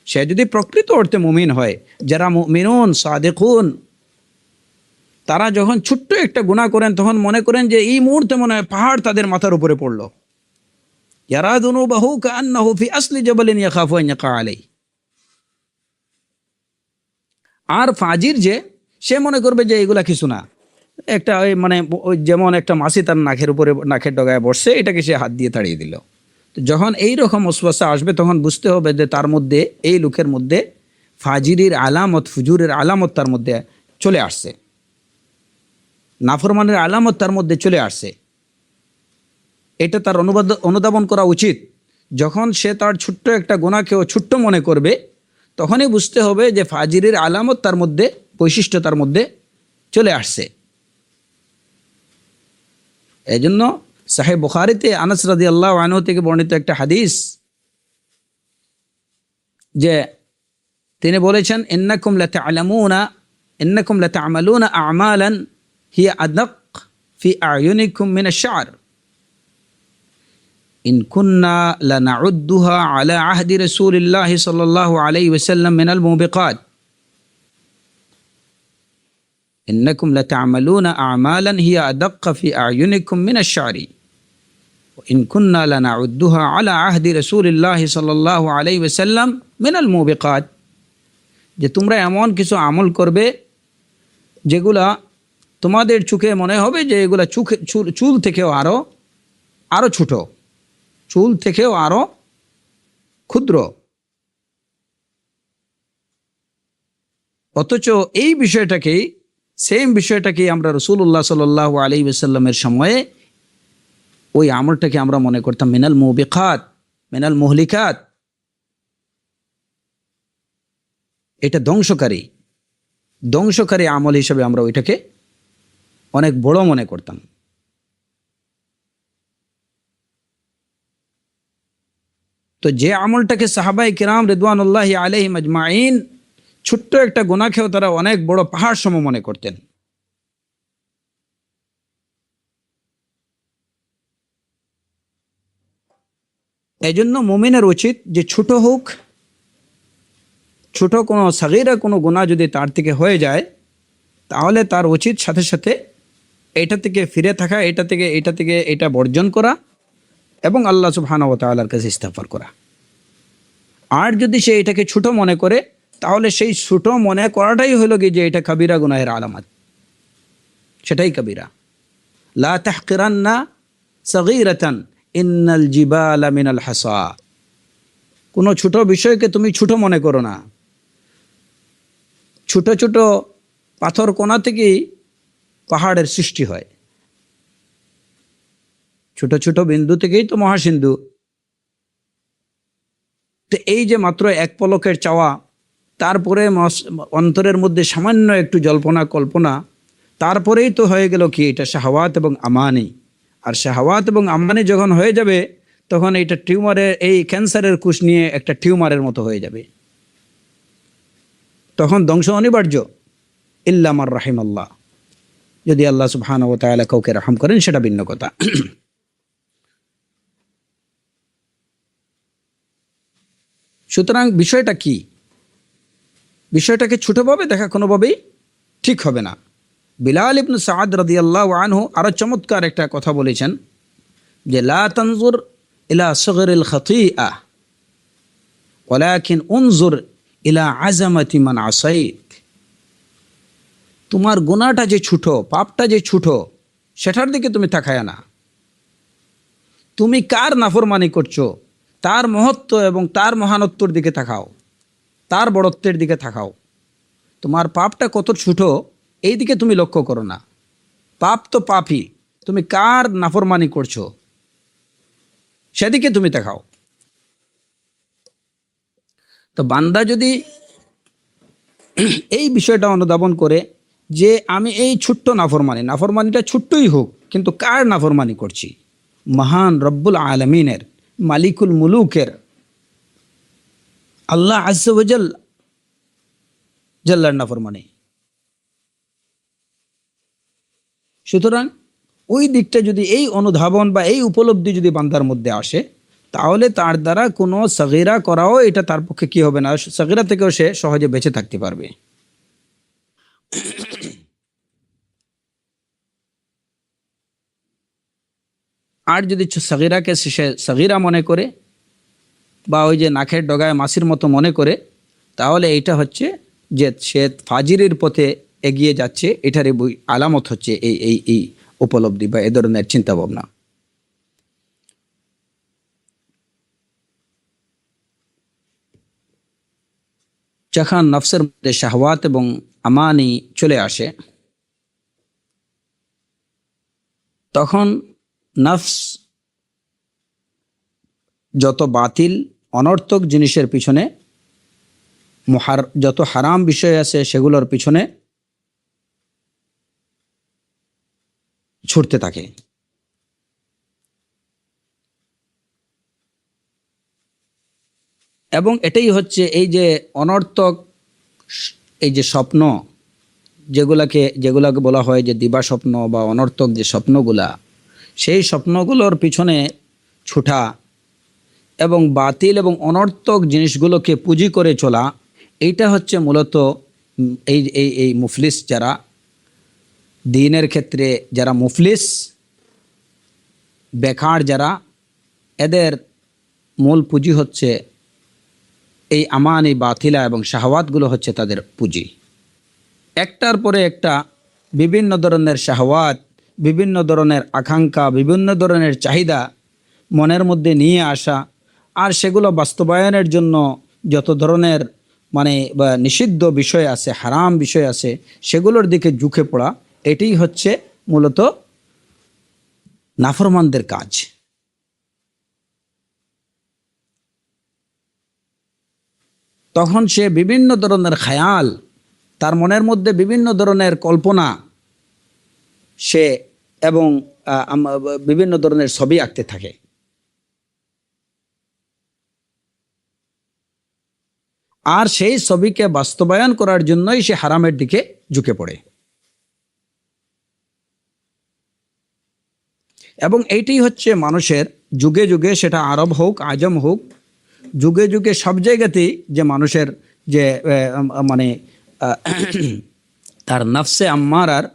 সে যদি প্রকৃত অর্থে মুমিন হয়, যারা মুমিনুন সাদিকুন, তারা যখন ছোট্ট একটা গুনাহ করেন, তখন মনে করেন যে এই মুহূর্তে মনে হয় পাহাড় তাদের মাথার উপরে পড়লো। ইয়ারা যুনুবাহু কাআন্নাহু ফি আসলি জাবালিন ইয়াখাফু আন ইয়াকা আলাইহি। আর ফাজির, যে সে মনে করবে যে এগুলা কিছু না, একটা ওই যেমন একটা মাছি তার নাকের উপরে, নাকের ডগায় বসছে, এটাকে সে হাত দিয়ে তাড়িয়ে দিল। তো যখন এই রকম ওয়াসওয়াসা আসবে, তখন বুঝতে হবে যে তার মধ্যে, এই লোকের মধ্যে ফাজিরের আলামত, ফুজুরের আলামত তার মধ্যে চলে আসছে, নাফরমানের আলামত তার মধ্যে চলে আসছে। এটা তার অনুধাবন করা উচিত। যখন সে তার ছোট্ট একটা গুনাহকেও ছোট্ট মনে করবে, তখনই বুঝতে হবে যে ফাজিরের আলামত তার মধ্যে, বৈশিষ্ট্য তার মধ্যে চলে আসছে। এই জন্য সাহিহ বুখারীতে আনাস রাদিয়াল্লাহু আনহু থেকে বর্ণিত একটা হাদিস, যে তিনি বলেছেন, ইন্নাকুম লাতা'মালুনা আ'মালান হিয়া আদক ফি আ'য়ুনিকুম মিনাশ শা'r ইন কুন্না লানা'উদ্দুহা আলা আহদি রাসূলিল্লাহি সাল্লাল্লাহু আলাইহি ওয়াসাল্লাম মিনাল মুবিকাত। ইন্নাকুম লাতা'মালুনা আ'মালান হিয়া আদক ফি আ'য়ুনিকুম মিনাশ শা'r ইন কুন্না লানা'উদ্দুহা আলা আহদি রাসূলিল্লাহি সাল্লাল্লাহু আলাইহি ওয়াসাল্লাম মিনাল মুবিকাত। যে তোমরা এমন কিছু আমল করবে যেগুলা তোমাদের চোখে মনে হবে যে এগুলা চুল থেকেও আরো ছোট, চুল থেকেও আরো ক্ষুদ্র। অথচ এই বিষয়টাকেই সেম বিষয়টাকেই আমরা রাসূলুল্লাহ সাল্লাল্লাহু আলাইহি ওয়াসাল্লামের সময়ে ওই আমলটাকে আমরা মনে করতাম মিনাল মুবিকাত, মিনাল মুহলিকাত, এটা ধ্বংসকারী আমল হিসেবে আমরা ওইটাকে অনেক বড় মনে করতাম। তো যে আমলটাকে সাহাবায়ে কিরাম রিদওয়ানুল্লাহি আলাইহিম আজমাইন ছোট্ট একটা গুনাহকেও তারা অনেক বড় পাহাড় সম মনে করতেন। এজন্য মুমিনের উচিত যে ছোট হোক, ছোট কোনো সাগীরা কোনো গুনাহ যদি তার থেকে হয়ে যায়, তাহলে তার উচিত সাথে সাথে এটা থেকে ফিরে থাকা, এটা থেকে এটা বর্জন করা এবং আল্লাহ সুবহানাহু ওয়া তাআলার কাছে ইস্তিগফার করা। আর যদি সে এটাকে ছোট মনে করে, তাহলে সেই ছোট মনে করাটাই হলো কি যে এটা কবিরা গুনাহের আলামত, সেটাই কবিরা। লা তাহকিরান্না সাগীরাতান ইন্নাল জিবালা মিনাল হাসা। কোনো ছোট বিষয়কে তুমি ছোট মনে করো না। ছোট ছোট পাথর কোণা থেকেই পাহাড়ের সৃষ্টি হয়, ছোট ছোট বিন্দু থেকেই তো মহাসিন্ধু। তো এই যে মাত্র এক পলকের চাওয়া, তারপরে অন্তরের মধ্যে সামান্য একটু জল্পনা কল্পনা, তারপরেই তো হয়ে গেল কি এটা শাহওয়াত এবং আমানি। আর শাহওয়াত এবং আমানি যখন হয়ে যাবে, তখন এটা টিউমারের, এই ক্যান্সারের কোষ নিয়ে একটা টিউমারের মতো হয়ে যাবে। তখন ধ্বংস অনিবার্য, ইল্লা মান রাহিমাল্লাহ। যদি আল্লাহ সুবহানাহু ওয়া তাআলা কাউকে রহম করেন সেটা ভিন্ন কথা। সুতরাং বিষয়টা কি? বিষয়টাকে ছোটভাবে দেখা কোনোভাবেই ঠিক হবে না। বিলাল ইবনে সাআদ রাদিয়াল্লাহু আনহু আরো চমৎকার একটা কথা বলেছেন যে লা তানজুর ইলা সগরিল খাতিআ ওয়ালাকিন উনজুর ইলা আযামাতি মান আসাইত। তোমার গুনাহটা যে ছোট, পাপটা যে ছোট, সেটার দিকে তুমি তাকায় না। তুমি কার নাফরমানি করছো তার মহত্ব এবং তার মহানত্বর দিকে তাকাও, তার বড়ত্বের দিকে তাকাও। তোমার পাপটা কত ছোট এই দিকে তুমি লক্ষ্য করো না। পাপ তো পাপই, তুমি কার নাফরমানি করছো সেদিকে তুমি তাকাও। তো বান্দা যদি এই বিষয়টা অনুধাবন করে যে আমি এই ছোট্ট নাফরমানিটা ছোট্টই হোক, কিন্তু কার নাফরমানি করছি? মহান রব্বুল আলমিনের, মালিকুল মুলুকের, আল্লাহ আজ্জা ওয়া জাল্লার নাফরমানি। সুতরাং ওই দিকটা যদি, এই অনুধাবন বা এই উপলব্ধি যদি বান্দার মধ্যে আসে, তাহলে তার দ্বারা কোনো সাগীরা করাও এটা তার পক্ষে কি হবে না, সাগীরা থেকেও সে সহজে বেঁচে থাকতে পারবে। আর যদি সাগীরাকে সে সাগীরা মনে করে বা ওই যে নাকের ডগায় মাছির মতো মনে করে, তাহলে এইটা হচ্ছে যে সে ফাজিরের পথে এগিয়ে যাচ্ছে। এটারই আলামত হচ্ছে এই এই এই উপলব্ধি বা এ ধরনের চিন্তা ভাবনা। যখন নফসের মধ্যে শাহওয়াত এবং আমানি চলে আসে, তখন নফস যত বাতিল অনর্থক জিনিসের পিছনে, যত হারাম বিষয় আছে সেগুলোর পিছনে ছুটতে থাকে। এবং এটাই হচ্ছে এই যে অনর্থক, এই যে স্বপ্ন, যেগুলাকে বলা হয় যে দিবা স্বপ্ন বা অনর্থক যে স্বপ্নগুলা, সেই স্বপ্নগুলোর পিছনে ছুটা এবং বাতিল এবং অনর্থক জিনিসগুলোকে পুঁজি করে চলা, এইটা হচ্ছে মূলত এই এই এই মুফলিস যারা, দ্বীনের ক্ষেত্রে যারা মুফলিস, বেকার যারা, এদের মূল পুঁজি হচ্ছে এই আমানি বাতিলা এবং শাহওয়াতগুলো হচ্ছে তাদের পুঁজি। একটার পরে একটা বিভিন্ন ধরনের শাহওয়াত, বিভিন্ন ধরনের আকাঙ্ক্ষা, বিভিন্ন ধরনের চাহিদা মনের মধ্যে নিয়ে আসা, আর সেগুলো বাস্তবায়নের জন্য যত ধরনের মানে বা নিষিদ্ধ বিষয় আছে, হারাম বিষয় আছে, সেগুলোর দিকে ঝুঁকে পড়া, এটাই হচ্ছে মূলত নাফরমানদের কাজ। তখন সে বিভিন্ন ধরনের খেয়াল, তার মনের মধ্যে বিভিন্ন ধরনের কল্পনা সে এবং বিভিন্ন ধরনের ছবি আঁকতে থাকে। আর সেই ছবিকে বাস্তবায়ন করার জন্যই সে হারামের দিকে ঝুঁকে পড়ে। এবং এইটি হচ্ছে মানুষের যুগে যুগে, সেটা আরব হোক আজম হোক, যুগে যুগে সব জায়গাতেই যে মানুষের যে মানে তার নফসে আম্মারার,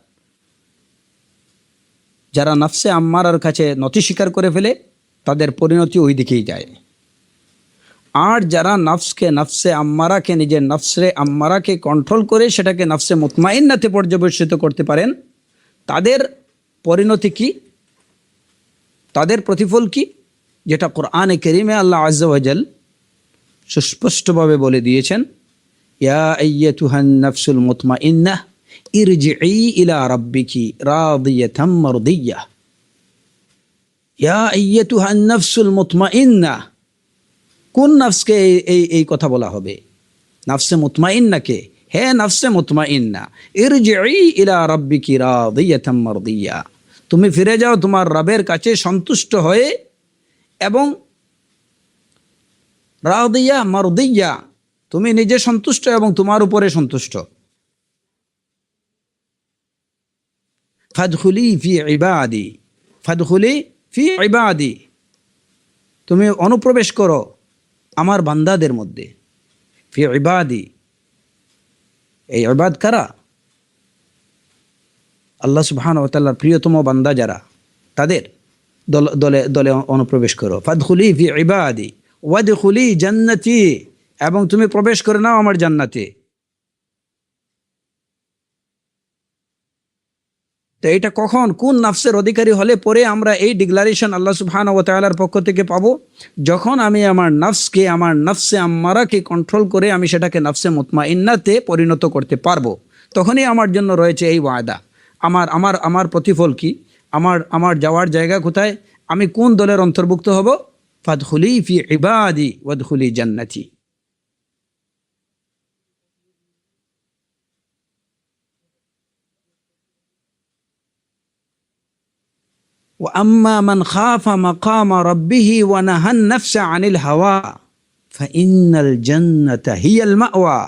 যারা নফসে আম্মারার কাছে নতি স্বীকার করে ফেলে তাদের পরিণতি ওই দিকেই যায়। আর যারা নফসে আম্মারাকে, নিজের নফসে আম্মারাকে কন্ট্রোল করে সেটাকে নফসে মুতমাইন্নাতে পর্যবেসিত করতে পারেন, তাদের পরিণতি কি, তাদের প্রতিফল কি, যেটা কোরআনে কারীমে আল্লাহ আজ্জা ওয়া জাল সুস্পষ্টভাবে বলে দিয়েছেন, ইয়া আইয়াতুহান নাফসুল মুতমাইন্নাহ ইরজিই ইলা রাব্বিকি রাদিয়াতাম মারদিয়াহ। ইয়া আইয়াতুহান নাফসুল মুতমাইন্নাহ, কোন নফসকে এই কথা বলা হবে? নফসে মুতমাইন্নাকে, হে নফসে মুতমাইন্না, ইরজিই ইলা রাব্বিকি রাদিয়াতাম মারদিয়া, তুমি ফিরে যাও তোমার রবের কাছে সন্তুষ্ট হয়ে, এবং রাদিয়া মারদিয়া, তুমি নিজে সন্তুষ্ট এবং তোমার উপরে সন্তুষ্ট। ফাদখুলি ফি ইবাদি, ফাদখুলি ফি ইবাদি, তুমি অনুপ্রবেশ করো আমার বান্দাদের মধ্যে। ফি ইবাদি, এই ইবাদ কারা? আল্লাহ সুবহানাহু ওয়া তাআলার প্রিয়তম বান্দা যারা, তাদের দলে দলে অনুপ্রবেশ করো। ফাদখুলি ফি ইবাদি ওয়াদখুলি জান্নাতি, এবং তুমি প্রবেশ করে নাও আমার জান্নাতে। তো এটা কখন, কোন নফসের অধিকারী হলে পরে আমরা এই ডিক্লারেশন আল্লাহ সুবহানাহু ওয়া তাআলার পক্ষ থেকে পাবো? যখন আমি আমার নফসকে, আমার নফসে আম্মারাকে কন্ট্রোল করে আমি সেটাকে নফসে মুতমাইন্নাতে পরিণত করতে পারবো, তখনই আমার জন্য রয়েছে এই ওয়াদা। আমার আমার আমার প্রতিফল কি, আমার যাওয়ার জায়গা কোথায়, আমি কোন দলের অন্তর্ভুক্ত হব? ফাদখুলি ফি ইবাদি ওয়াদখুলি জান্নাতি। وأما من خاف مقام ربه ونهى النفس عن الهوى فإن الجنة هي المأوى।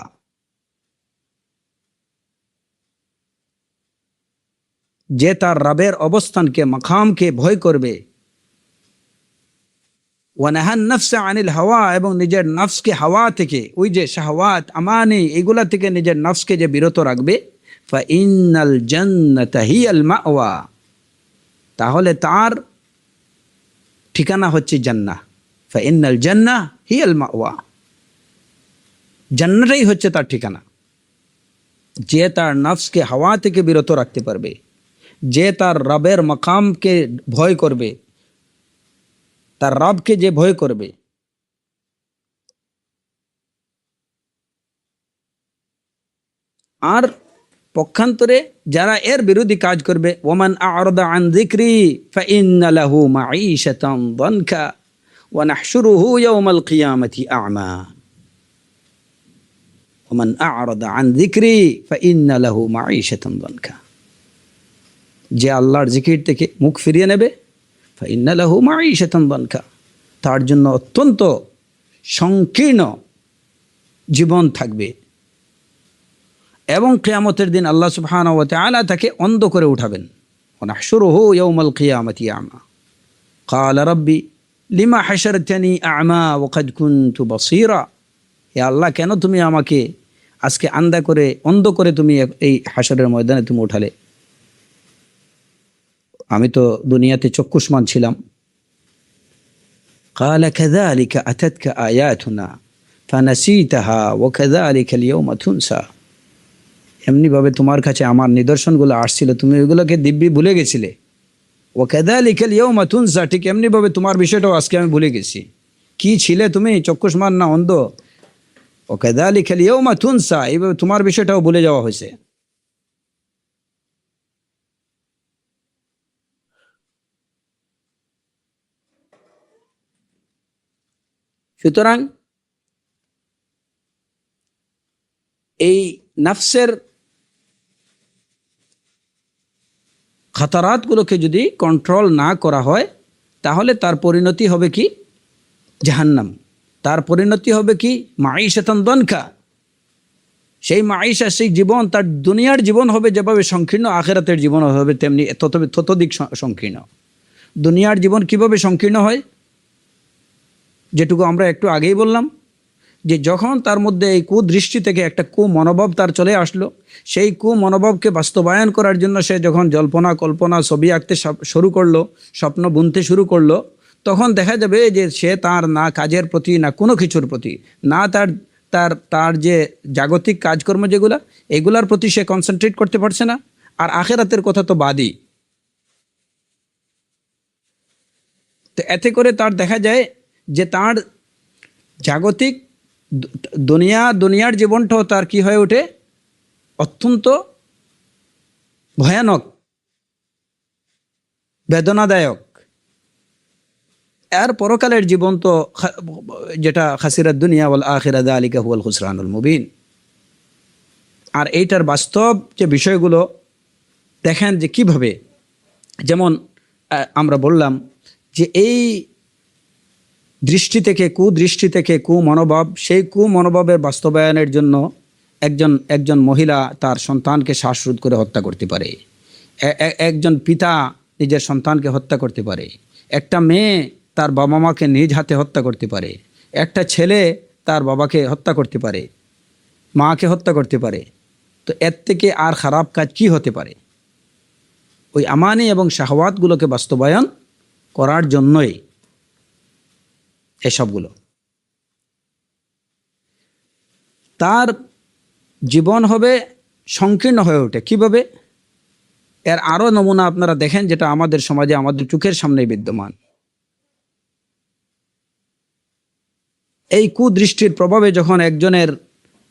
যে তার রবের অবস্থানকে, মাকামকে ভয় করবে, ওয়ানাহান নাফসা আনিল হাওয়া, এবং নিজের নফসকে হাওয়া থেকে, ওই যে শাহওয়াত আমানি এগুলা থেকে নিজের নফসকে যে বিরত রাখবে, ফাইন্নাল জান্নাতা হিয়াল মাওয়া, তাহলে তার ঠিকানা হচ্ছে জান্নাহ। ফাইন্নাল জান্নাহ হিয়াল মাওয়া, জান্নাতই হচ্ছে তার ঠিকানা। যে তার নফসকে হাওয়া থেকে বিরত রাখতে পারবে, যে তার রবের মাকামকে ভয় করবে, তার রবকে যে ভয় করবে, আর পক্ষান্তরে যারা এর বিরোধী কাজ করবে, ওমান আ'রাদা আন যিকরি ফাইন্না লাহু মাঈশাতান দানকা ওয়া নাহশুরুহু ইয়াওমাল কিয়ামাতি আ'মা। ওমান আ'রাদা আন যিকরি ফাইন্না লাহু মাঈশাতান দানকা, যে আল্লাহর জিকির থেকে মুখ ফিরিয়ে নেবে, ফাইন্না লাহু মাঈশাতান দানকা, তার জন্য অত্যন্ত সংকীর্ণ জীবন থাকবে, এবং কিয়ামতের দিন আল্লাহ সুবহানাহু ওয়া তাআলা তাকে অন্ধ করে উঠাবেন। ওয়া নাহশুরুহু ইয়াওমাল কিয়ামাতি আ'মা ক্বালা রাব্বি লিমা হাশারতানি আ'মা ওয়া ক্বাদ কুনতু বাসীরা। হে আল্লাহ, কেন তুমি আমাকে আজকে অন্ধ করে তুমি এই হাশরের ময়দানে তুমি উঠালে? আমি তো দুনিয়াতে চক্ষুষ্মান ছিলাম। ক্বালা কাযালিকা আতাতকা আয়াতুনা ফানাসীতাহা ওয়া কাযালিকা আল-ইয়াওমা তুনসা। এমনিভাবে তোমার কাছে আমার নিদর্শনগুলো আসছিল, তুমি ওইগুলোকে দিব্যি ভুলে গেছিলে। ওয়া কাযালিকা আল-ইয়াওমা তুনসা, ঠিক এমনিভাবে তোমার বিষয়টাও আজকে আমি ভুলে গেছি। কি ছিলে তুমি, চক্ষুষ্মান না অন্ধ? ওয়াকাযালিকা আল-ইয়াওমা তুনসা, এইভাবে তোমার বিষয়টাও ভুলে যাওয়া হয়েছে। সুতরাং এই নাফসের খাতারাতগুলোকে যদি কন্ট্রোল না করা হয়, তাহলে তার পরিণতি হবে কি? জাহান্নাম। তার পরিণতি হবে কি? মাঈশাতান দনকা। সেই মাঈশা, সেই জীবন, তার দুনিয়ার জীবন হবে যেভাবে সংকীর্ণ, আখিরাতের জীবন হবে তেমনি ততোধিক সংকীর্ণ। দুনিয়ার জীবন কিভাবে সংকীর্ণ হয়? যেটুকু আমরা একটু আগেই বললাম, যে যখন তার মধ্যে এই কুদৃষ্টি থেকে একটা কুমনোভাব তার চলে আসলো, সেই কুমনোভাবকে বাস্তবায়ন করার জন্য সে যখন জল্পনা কল্পনা ছবি আঁকতে শুরু করলো, স্বপ্ন বুনতে শুরু করলো, তখন দেখা যাবে যে সে তার না কাজের প্রতি, না কোনো কিছুর প্রতি, না তার তার তার যে জাগতিক কাজকর্ম যেগুলা, এগুলার প্রতি সে কনসেন্ট্রেট করতে পারছে না। আর আখেরাতের কথা তো বাদই। তো এতে করে তার দেখা যায় যে তার জাগতিক দুনিয়ার জীবনটাও তার কি হয়ে ওঠে? অত্যন্ত ভয়ানক, বেদনাদায়ক। আর পরকালের জীবন তো যেটা খাসিরাত দুনিয়া ওয়াল আখিরা যালিকা হুয়াল খুসরানুল মুবিন। আর এইটার বাস্তব যে বিষয়গুলো দেখেন যে কিভাবে, যেমন আমরা বললাম যে এই দৃষ্টি থেকে, কুদৃষ্টি থেকে কুমনোভাব, সেই কুমনোভাবের বাস্তবায়নের জন্য একজন মহিলা তার সন্তানকে শ্বাসরোধ করে হত্যা করতে পারে। একজন পিতা নিজের সন্তানকে হত্যা করতে পারে। একটা মেয়ে তার বাবা মাকে নিজ হাতে হত্যা করতে পারে। একটা ছেলে তার বাবাকে হত্যা করতে পারে, মাকে হত্যা করতে পারে। তো এর থেকে আর খারাপ কাজ কি হতে পারে? ওই আমানি এবং শাহওয়াতগুলোকে বাস্তবায়ন করার জন্যই এসবগুলো। তার জীবন হবে সংকীর্ণ হয়ে ওঠে কিভাবে? এর আরও নমুনা আপনারা দেখেন, যেটা আমাদের সমাজে আমাদের চোখের সামনেই বিদ্যমান। এই কুদৃষ্টির প্রভাবে যখন একজনের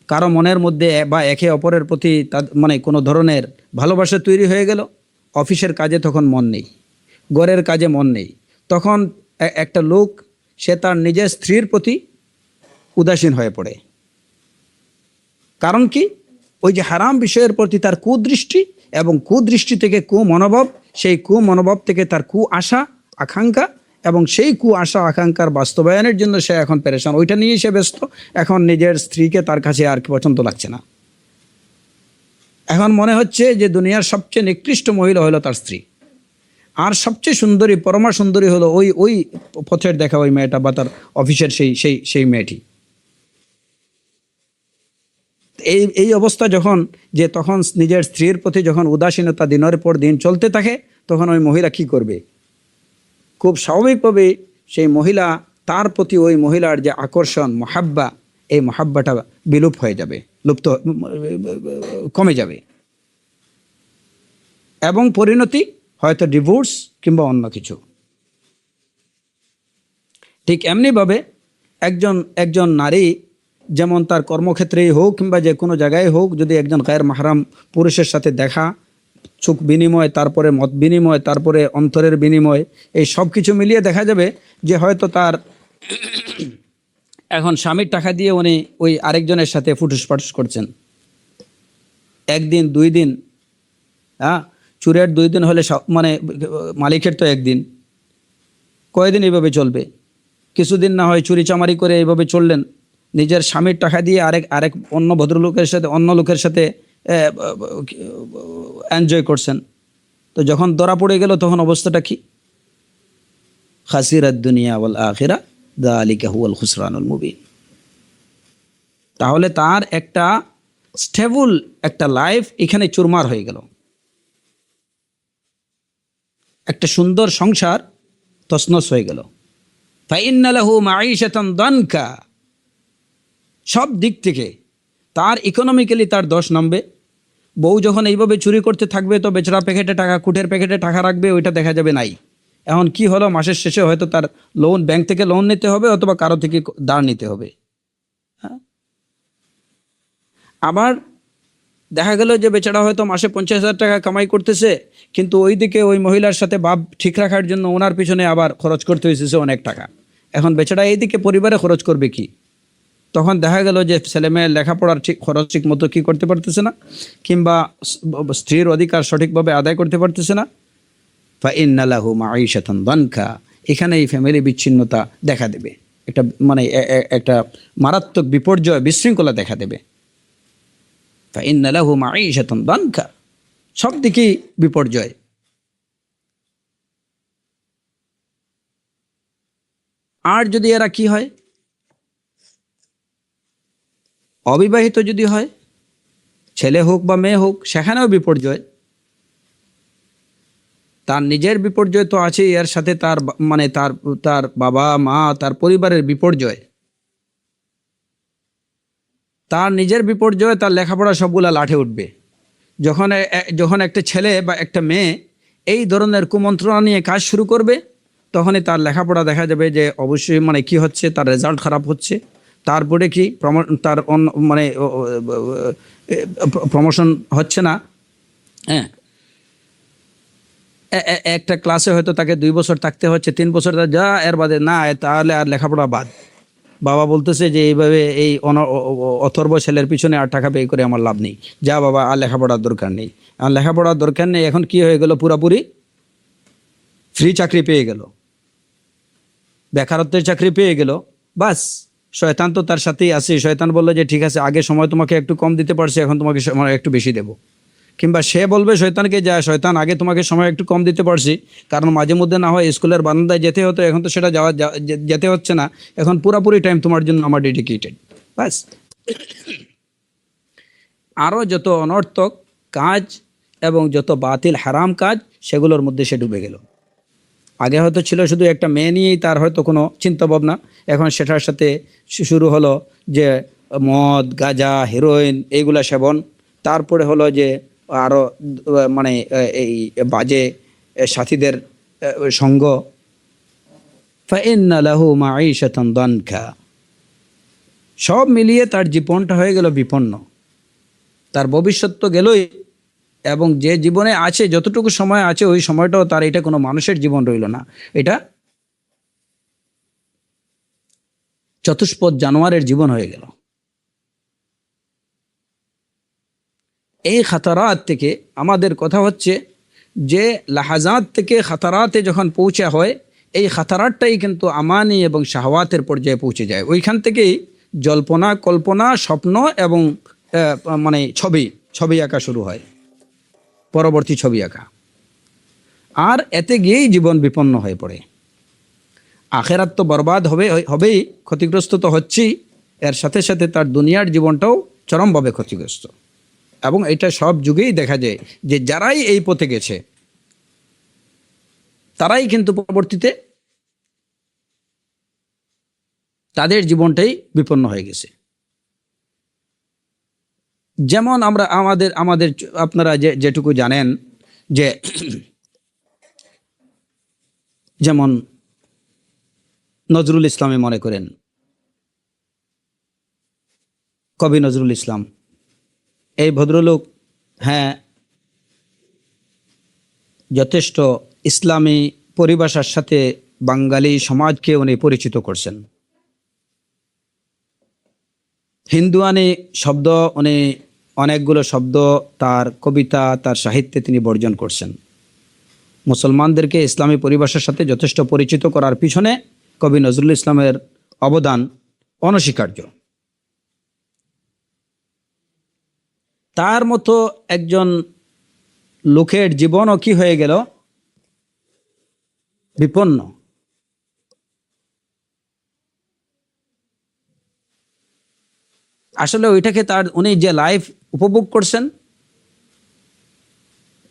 কারো মনের মধ্যে বা একে অপরের প্রতি মানে কোনো ধরনের ভালোবাসা তৈরি হয়ে গেল, অফিসের কাজে তখন মন নেই, ঘরের কাজে মন নেই, তখন একটা লোক সে তার নিজের স্ত্রীর প্রতি উদাসীন হয়ে পড়ে। কারণ কি? ওই যে হারাম বিষয়ের প্রতি তার কুদৃষ্টি, এবং কুদৃষ্টি থেকে কুমনোভাব, সেই কুমনোভাব থেকে তার আশা আকাঙ্ক্ষা, এবং সেই আশা আকাঙ্ক্ষার বাস্তবায়নের জন্য সে এখন পেরেশান, ওইটা নিয়েই সে ব্যস্ত। এখন নিজের স্ত্রীকে তার কাছে আর কি পছন্দ লাগছে না। এখন মনে হচ্ছে যে দুনিয়ার সবচেয়ে নিকৃষ্ট মহিলা হলো তার স্ত্রী, আর সবচেয়ে সুন্দরী, পরমা সুন্দরী হলো ওই পথের দেখা ওই মেয়েটা, বা তার অফিসের সেই মেয়েটি। এই অবস্থা যখন, যে তখন নিজের স্ত্রীর প্রতি যখন উদাসীনতা দিনের পর দিন চলতে থাকে, তখন ওই মহিলা কি করবে? খুব স্বাভাবিকভাবে সেই মহিলা, তার প্রতি ওই মহিলার যে আকর্ষণ, মহাব্বা, এই মহাব্বাটা বিলুপ হয়ে যাবে, কমে যাবে, এবং পরিণতি হয়তো ডিভোর্স কিংবা অন্য কিছু। ঠিক এমনিভাবে একজন নারী যেমন তার কর্মক্ষেত্রেই হোক কিংবা যে কোনো জায়গায় হোক, যদি একজন গায়ের মাহরাম পুরুষের সাথে দেখা, চোখ বিনিময়, তারপরে মত বিনিময়, তারপরে অন্তরের বিনিময়, এই সব কিছু মিলিয়ে দেখা যাবে যে হয়তো তার এখন স্বামীর টাকা দিয়ে উনি ওই আরেকজনের সাথে ফুটুস ফাটুস করছেন। একদিন, 2 দিন, চুরের 2 দিন হলে মানে মালিকের তো একদিন, কয়দিন এইভাবে চলবে? কিছুদিন না হয় চুরি চামারি করে এইভাবে চললেন, নিজের স্বামীর টাকা দিয়ে আরেক অন্য ভদ্রলোকের সাথে, অন্য লোকের সাথে এনজয় করছেন। তো যখন ধরা পড়ে গেল, তখন অবস্থাটা কি? খাসিরাত দুনিয়া ওয়াল আখিরা যালিকা হুয়াল খুসরানুল মুবিন। তাহলে তার একটা স্টেবল একটা লাইফ এখানে চুরমার হয়ে গেল, একটা সুন্দর সংসার তছনছ হয়ে গেল। ফাইন্না লাহু মাঈশাতান দানকা, সব দিক থেকে তার ইকোনমিক্যালি তার দোষ নামবে। বউ যখন এইভাবে চুরি করতে থাকবে, তো বেচারা প্যাকেটে টাকা, কুটের প্যাকেটে টাকা রাখবে, ওইটা দেখা যাবে নাই। এখন কি হলো, মাসের শেষে হয়তো তার ব্যাংক থেকে লোন নিতে হবে, অথবা কারো থেকে ধার নিতে হবে। হ্যাঁ, আবার দেখা গেল যে বেচারা হয়তো মাসে 50,000 টাকা কামাই করতেছে, কিন্তু ওইদিকে ওই মহিলার সাথে ভাব ঠিক রাখার জন্য ওনার পিছনে আবার খরচ করতে হয়েছে অনেক টাকা। এখন বেচারা এইদিকে পরিবারে খরচ করবে কি? তখন দেখা গেল যে ছেলে মেয়ের লেখাপড়ার ঠিক খরচ ঠিক মতো কি করতে পারতেছে না, কিংবা স্ত্রীর অধিকার সঠিকভাবে আদায় করতে পারতেছে না। ফাইন্না লাহু মাঈশাতান দানকা, এখানে এই ফ্যামিলি বিচ্ছিন্নতা দেখা দেবে, একটা মানে একটা মারাত্মক বিপর্যয় বিশৃঙ্খলা দেখা দেবে। ফাইন্না লাহু মাঈশাতান দানকা, সব দিকেই বিপর্যয়। আর যদি এরা কি হয়, অবিবাহিত যদি হয়, ছেলে হোক বা মেয়ে হোক, সেখানেও বিপর্যয়। তার নিজের বিপর্যয় তো আছেই, এর সাথে তার মানে তার তার বাবা মা, তার পরিবারের বিপর্যয়, তার নিজের বিপর্যয়, তার লেখাপড়া সবগুলা লাঠে উঠবে। যখন যখন একটা ছেলে বা একটা মেয়ে এই ধরনের কুমন্ত্রণা নিয়ে কাজ শুরু করবে, তখনই তার লেখাপড়া দেখা যাবে যে অবশ্যই মানে কি হচ্ছে, তার রেজাল্ট খারাপ হচ্ছে, তারপরে কি তার মানে প্রমোশন হচ্ছে না। হ্যাঁ, একটা ক্লাসে হয়তো তাকে 2 বছর থাকতে হচ্ছে, 3 বছর যা এর বাদে না, তাহলে আর লেখাপড়া বাদ। বাবা বলতেছে যে এইভাবে এই অথর্ব ছেলের পিছনে আর টাকা ব্যয় করে আমার লাভ নেই, যা বাবা আর লেখাপড়ার দরকার নেই, আর লেখাপড়ার দরকার নেই। এখন কি হয়ে গেল, পুরাপুরি ফ্রি চাকরি পেয়ে গেল, বেকারত্বের চাকরি পেয়ে গেল। বাস, শয়তান তো তার সাথেই আছে। শয়তান বললো যে ঠিক আছে, আগে সময় তোমাকে একটু কম দিতে পারছি, এখন তোমাকে সময় একটু বেশি দেবো। কিংবা সে বলবে শয়তানকে, যা শয়তান, আগে তোমাকে সময় একটু কম দিতে পারছি, কারণ মাঝে মধ্যে না হয় স্কুলের বারান্দায় যেতে হতো, এখন তো সেটা যেতে হচ্ছে না, এখন পুরাপুরি টাইম তোমার জন্য আমার ডেডিকেটেড। বাস, আরও যত অনর্থক কাজ এবং যত বাতিল হারাম কাজ, সেগুলোর মধ্যে সে ডুবে গেল। আগে হয়তো ছিল শুধু একটা মেয়ে নিয়েই তার হয়তো কোনো চিন্তা ভাবনা, এখন সেটার সাথে শুরু হলো যে মদ, গাঁজা, হিরোইন এইগুলা সেবন, তারপরে হলো যে আরও মানে এই বাজে সাথীদের সঙ্গ। ফাইন্না লাহু মাঈশাতান দানকা, সব মিলিয়ে তার জীবনটা হয়ে গেল বিপন্ন, তার ভবিষ্যৎ তো গেলই, এবং যে জীবনে আছে, যতটুকু সময় আছে, ওই সময়টাও তার, এটা কোনো মানুষের জীবন রইল না, এটা চতুষ্পদ জানোয়ারের জীবন হয়ে গেল। এই খাতারাত থেকে আমাদের কথা হচ্ছে যে লাহাজাত থেকে খাতারাতে যখন পৌঁছা হয়, এই খাতারাতটাই কিন্তু আমানি এবং শাহওয়াতের পর্যায়ে পৌঁছে যায়। ওইখান থেকেই জল্পনা, কল্পনা, স্বপ্ন এবং মানে ছবি ছবি আঁকা শুরু হয়, পরবর্তী ছবি আঁকা। আর এতে গিয়েই জীবন বিপন্ন হয়ে পড়ে। আখেরাত তো বরবাদ হবেই, ক্ষতিগ্রস্ত তো হচ্ছেই, এর সাথে সাথে তার দুনিয়ার জীবনটাও চরমভাবে ক্ষতিগ্রস্ত। এবং এটা সব যুগেই দেখা যায় যে যারাই এই পথে গেছে, তারাই কিন্তু পরবর্তীতে তাদের জীবনটাই বিপন্ন হয়ে গেছে। যেমন আমরা আমাদের আমাদের আপনারা যেটুকু জানেন যে যেমন নজরুল ইসলামে মনে করেন, কবি নজরুল ইসলাম, এই ভদ্রলোক, হ্যাঁ, যথেষ্ট ইসলামী পরিভাষার সাথে বাঙালি সমাজকে উনি পরিচিত করছেন। হিন্দুয়ানি শব্দ, উনি অনেকগুলো শব্দ তার কবিতা, তার সাহিত্যে তিনি বর্জন করছেন। মুসলমানদেরকে ইসলামী পরিভাষার সাথে যথেষ্ট পরিচিত করার পিছনে কবি নজরুল ইসলামের অবদান অনস্বীকার্য। তার মতো একজন লোকের জীবনও কি হয়ে গেল, বিপন্ন। আসলে ওইটাকে তার, উনি যে লাইফ উপভোগ করছেন,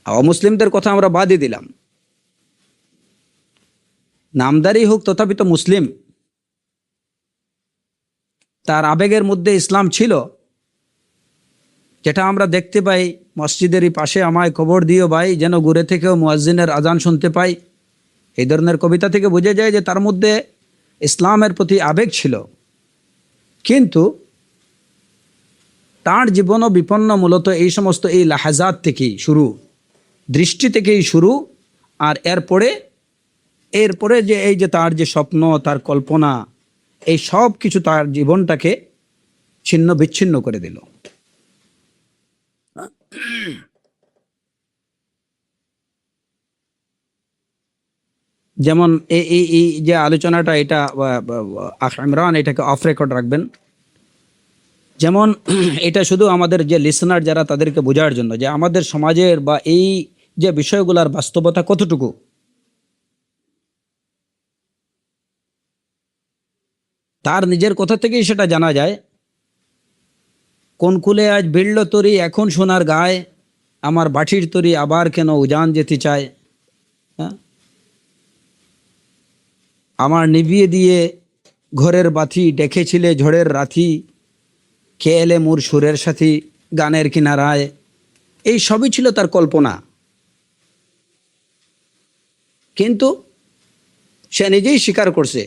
অমুসলিমদের কথা আমরা বাদই দিলাম, নামদারি হোক তথাপি তো মুসলিম, তার আবেগের মধ্যে ইসলাম ছিল, যেটা আমরা দেখতে পাই মসজিদেরই পাশে আমায় কবর দিও ভাই, যেন ঘুরে থেকেও মুয়াজ্জিনের আজান শুনতে পাই। এই ধরনের কবিতা থেকে বোঝা যায় যে তার মধ্যে ইসলামের প্রতি আবেগ ছিল। কিন্তু তার জীবনও বিপন্ন মূলত এই সমস্ত এই লাহাজাত থেকেই শুরু, দৃষ্টি থেকেই শুরু। আর এরপরে যে এই যে তার যে স্বপ্ন, তার কল্পনা, এই সব কিছু তার জীবনটাকে ছিন্ন বিচ্ছিন্ন করে দিল। যেমন এই এই এই যে আলোচনাটা, এটা আখ ইমরান এটাকে অফ রেকর্ড রাখবেন। যেমন এটা শুধু আমাদের যে লিসনার যারা, তাদেরকে বোঝার জন্য যে আমাদের সমাজের বা এই যে বিষয়গুলোর বাস্তবতা কতটুকু। তার নিজের কথা থেকেই সেটা জানা যায়। কোন কুলে আজ ভিড়ল তরি এখন সোনার গায়ে, আমার বাটির তরি আবার কেন উজান যেতে চায়। হ্যাঁ, আমার নিভিয়ে দিয়ে ঘরের বাতি, ডেকেছিলে ঝড়ের রাথি, কে এলে মোর সুরের সাথী গানের কিনারায়। এই সবই ছিল তার কল্পনা, কিন্তু সে নিজেই স্বীকার করছে,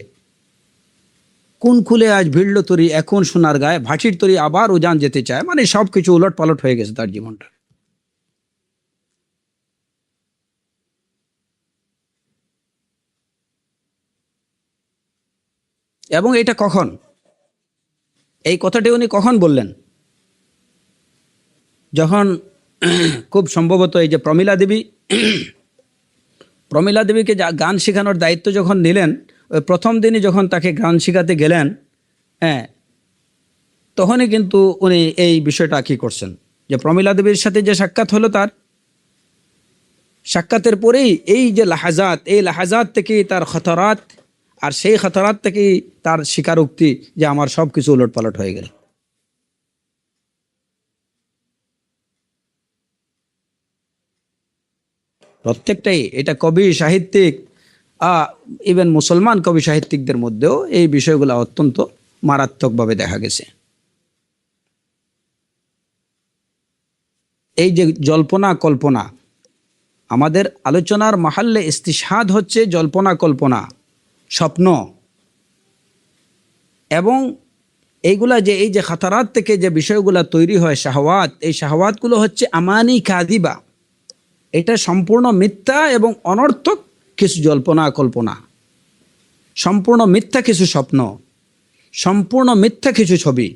কোন খুলে আজ ভিড়ল তরি এখন সোনার গায়ে, ভাটির তরি আবার উজান যেতে চায়। মানে সব কিছু উলট পালট হয়ে গেছে তার জীবনটা। এবং এটা কখন, এই কথাটি উনি কখন বললেন? যখন খুব সম্ভবত এই যে প্রমীলা দেবীকে গান শেখানোর দায়িত্ব যখন নিলেন, ওই প্রথম দিনই যখন তাকে গান শেখাতে গেলেন, হ্যাঁ, তখনই কিন্তু উনি এই বিষয়টা কি করছেন, যে প্রমীলা দেবীর সাথে যে সাক্ষাৎ হলো, তার সাক্ষাতের পরেই এই যে লাহাজাত, এই লাহাজাত থেকেই তার খতরাত, আর সেই খতরাত থেকেই তার স্বীকারোক্তি যে আমার সব কিছু উলট পালট হয়ে গেল। প্রত্যেকটাই, এটা কবি সাহিত্যিক, ইভেন মুসলমান কবি সাহিত্যিকদের মধ্যেও এই বিষয়গুলো অত্যন্ত মারাত্মকভাবে দেখা গেছে। এই যে জল্পনা কল্পনা, আমাদের আলোচনার মাহাল্লে ইস্তিশহাদ হচ্ছে জল্পনা কল্পনা, স্বপ্ন। এবং এইগুলা যে এই যে খাতারাত থেকে যে বিষয়গুলো তৈরি হয়, শাহওয়াত, এই শাহওয়াতগুলো হচ্ছে আমানি কাদিবা। এটা সম্পূর্ণ মিথ্যা এবং অনর্থক কিছু জল্পনা কল্পনা, সম্পূর্ণ মিথ্যা কিছু স্বপ্ন, সম্পূর্ণ মিথ্যা কিছু ছবি।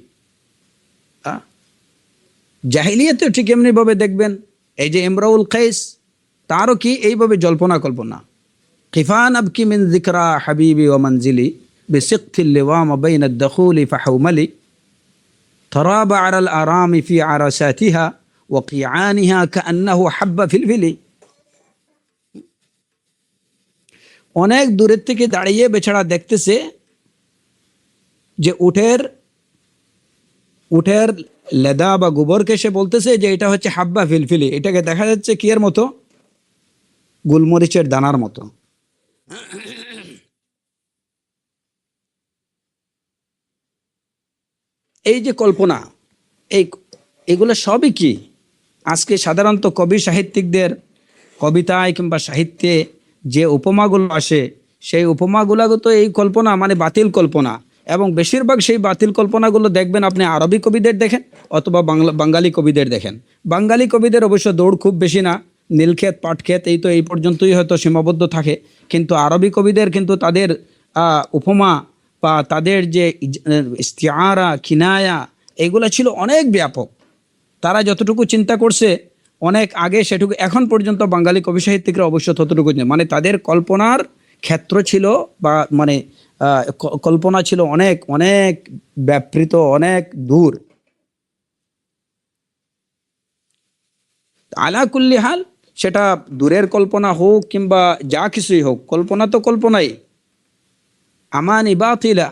জাহিলিয়াতেও ঠিক এমনিভাবে দেখবেন, এই যে ইমরাউল কাইস, তারও কি এইভাবে জল্পনা কল্পনা। কিফান আবকি মিন যিকরা হাবিবি ওয়া মানজিলি বিসিকফিল লিওয়াম বাইনা আদ-দুখুলি ফাহুমালি তরাবা আলাল আরামি ফি আরাসাতিহা ওয়া কিয়ানিহা কাআন্নাহু হাব্বা ফিল ফিলি। অনেক দূরের থেকে দাঁড়িয়ে বেচারা দেখতেছে যে উটের লেদা বা গোবরকে সে বলতেছে যে এটা হচ্ছে হাব্বা ফিলফিলি। এটাকে দেখা যাচ্ছে কি এর মতো, গোলমরিচের দানার মতো। এই যে কল্পনা, এগুলো সবই কি আজকে সাধারণত কবি সাহিত্যিকদের কবিতায় কিংবা সাহিত্যে যে উপমাগুলো আসে, সেই উপমাগুলো তো এই কল্পনা, মানে বাতিল কল্পনা। এবং বেশিরভাগ সেই বাতিল কল্পনাগুলো দেখবেন আপনি আরবি কবিদের দেখেন অথবা বাঙালি কবিদের দেখেন। বাঙালি কবিদের অবশ্য দৌড় খুব বেশি না, নীলক্ষেত পাটক্ষেত এই তো এই পর্যন্তই হয়তো সীমাবদ্ধ থাকে। কিন্তু আরবি কবিদের কিন্তু তাদের উপমা বা তাদের যে ইস্তিআরা, কিনায়া, এগুলো ছিল অনেক ব্যাপক। তারা যতটুকু চিন্তা করছে অনেক আগে, সেটুকু এখন পর্যন্ত বাঙালি কবি সাহিত্যিকরা অবশ্য ততটুকু, মানে তাদের কল্পনার ক্ষেত্র ছিল বা মানে কল্পনা ছিল অনেক অনেক ব্যাপৃত, অনেক দূর। আলা কুল্লি হাল, সেটা দূরের কল্পনা হোক কিংবা যা কিছুই হোক, কল্পনা তো কল্পনাই। আমানি বাতিলা,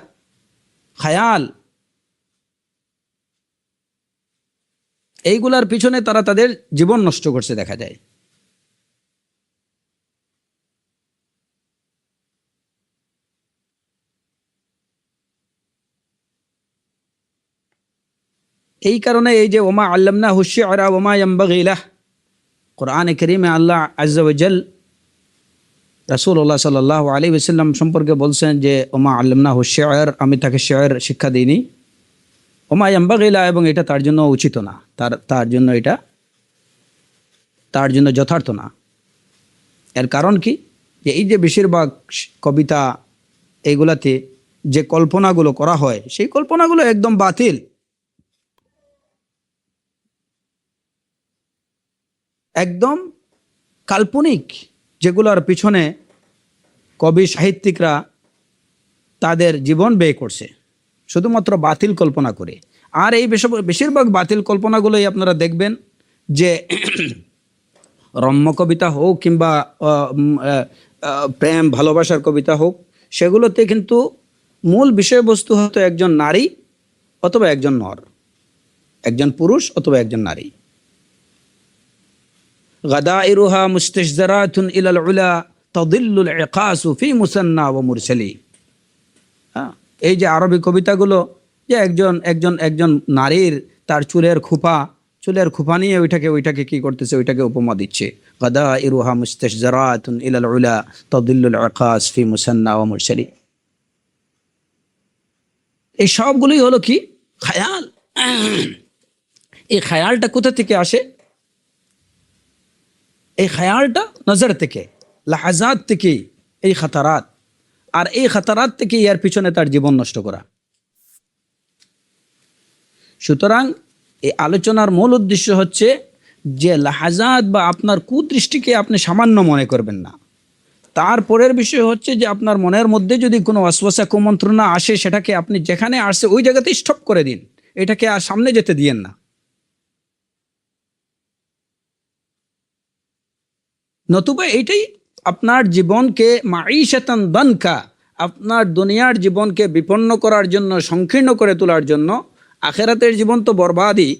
খায়াল, এইগুলার পিছনে তারা তাদের জীবন নষ্ট করছে দেখা যায়। এই কারণে এই যে ওমা আল্লামনাহু শি'রা ওমা ইয়ানবাগি লাহ, কোরআনে কারীমে আল্লাহ আযজা ওয়া জাল রাসূলুল্লাহ সাল্লাল্লাহু আলাইহি ওয়াসাল্লাম সম্পর্কে বলছেন যে ওমা আল্লামনাহু শি'র, আমি তাকে শি'র শিক্ষা দিইনি। ওমা ইয়াম্বাগি লা, এবং এটা তার জন্য উচিত না, তার জন্য এটা তার জন্য যথার্থ না। এর কারণ কি, যে এই যে বেশিরভাগ কবিতা এইগুলাতে যে কল্পনাগুলো করা হয় সেই কল্পনাগুলো একদম বাতিল, একদম কাল্পনিক, যেগুলোর পিছনে কবি সাহিত্যিকরা তাদের জীবন ব্যয় করছে শুধুমাত্র বাতিল কল্পনা করে। আর এই বেশিরভাগ বাতিল কল্পনাগুলোই আপনারা দেখবেন যে রম্য কবিতা হোক কিংবা প্রেম ভালোবাসার কবিতা হোক, সেগুলোতে কিন্তু মূল বিষয়বস্তু হতো একজন নারী অথবা একজন নর, একজন পুরুষ অথবা একজন নারী। গাদাইরুহা মুস্তাশজারাতুন ইলাল উলা তাদিল্লুল ইকাসু ফি মুসান্না ওয়া মুরসালি। হ্যাঁ, এই যে আরবি কবিতাগুলো, যে একজন একজন একজন নারীর তার চুলের খোপা নিয়ে ওইটাকে কি করতেছে, ওইটাকে উপমা দিচ্ছে। গাদাইরুহা মুস্তাশজারাতুন ইলাল উলা তাদিল্লুল ইকাস ফি মুসান্না ওয়া মুরসালি। এই সবগুলোই হলো কি খায়াল। এই খায়ালটা কোথা থেকে আসে? এই খায়ালটা নজর থেকে, লাহাজাত থেকে, এই খাতারাত, আর এই খাতারাত থেকে এর পিছনে তার জীবন নষ্ট করা। সুতরাং এই আলোচনার মূল উদ্দেশ্য হচ্ছে যে লাহাজাত বা আপনার কুদৃষ্টিকে আপনি সামান্য মনে করবেন না। তারপরের বিষয় হচ্ছে যে আপনার মনের মধ্যে যদি কোনো ওয়াসওয়াসা কুমন্ত্রণা আসে, সেটাকে আপনি যেখানে আসছে ওই জায়গাতে স্টপ করে দিন, এটাকে আর সামনে যেতে দিয়েন না। নতুবা এইটাই আপনার জীবনকে মাঈশাতান দানকা, আপনার দুনিয়ার জীবনকে বিপন্ন করার জন্য, সংকীর্ণ করে তোলার জন্য। আখেরাতের জীবন তো বরবাদই,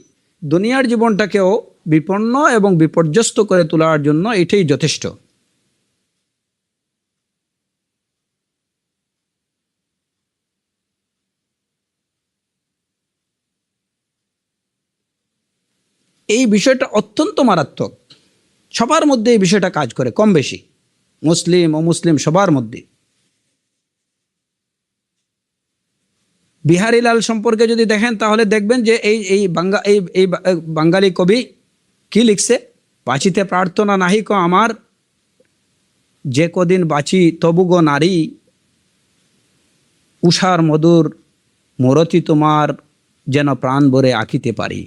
দুনিয়ার জীবনটাকেও বিপন্ন এবং বিপর্যস্ত করে তোলার জন্য এটাই যথেষ্ট। এই বিষয়টা অত্যন্ত মারাত্মক। সবার মধ্যে এই বিষয়টা কাজ করে কম বেশি, মুসলিম অমুসলিম সবার মধ্যে। বিহারীলাল সম্পর্কে যদি দেখেন তাহলে দেখবেন যে এই বাঙালি কবি কি লিখছে, বাঁচিতে প্রার্থনা নাহি কো আমার, যে কদিন বাঁচি তবু গো নারী, উষার মধুর মরতি তোমার, যেন প্রাণ ভরে আঁকিতে পারি।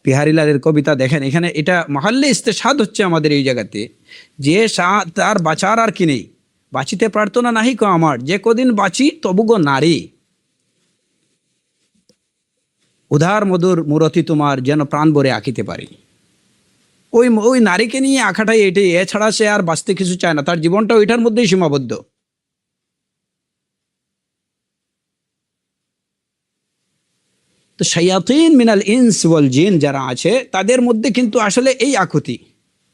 বিহারীলালের কবিতা দেখেন, এখানে এটা মহাল্লে ইস্তেশাদ হচ্ছে আমাদের এই জায়গাতে, যে তার বাঁচার আর কি নেই, বাঁচিতে প্রার্থনা নাহি কো আমার, যে কদিন বাঁচি তবু গো নারী, উধার মধুর মূরতি তোমার, যেন প্রাণ ভরে আঁকিতে পারি। ওই নারীকে নিয়ে আঁকাটাই এটাই, এছাড়া সে আর বাঁচতে কিছু চায় না, তার জীবনটা ওইটার মধ্যেই সীমাবদ্ধ। তো শায়াতিন মিনাল ইনস ওয়াল জিন যারা আছে, তাদের মধ্যে কিন্তু আসলে এই আকুতি,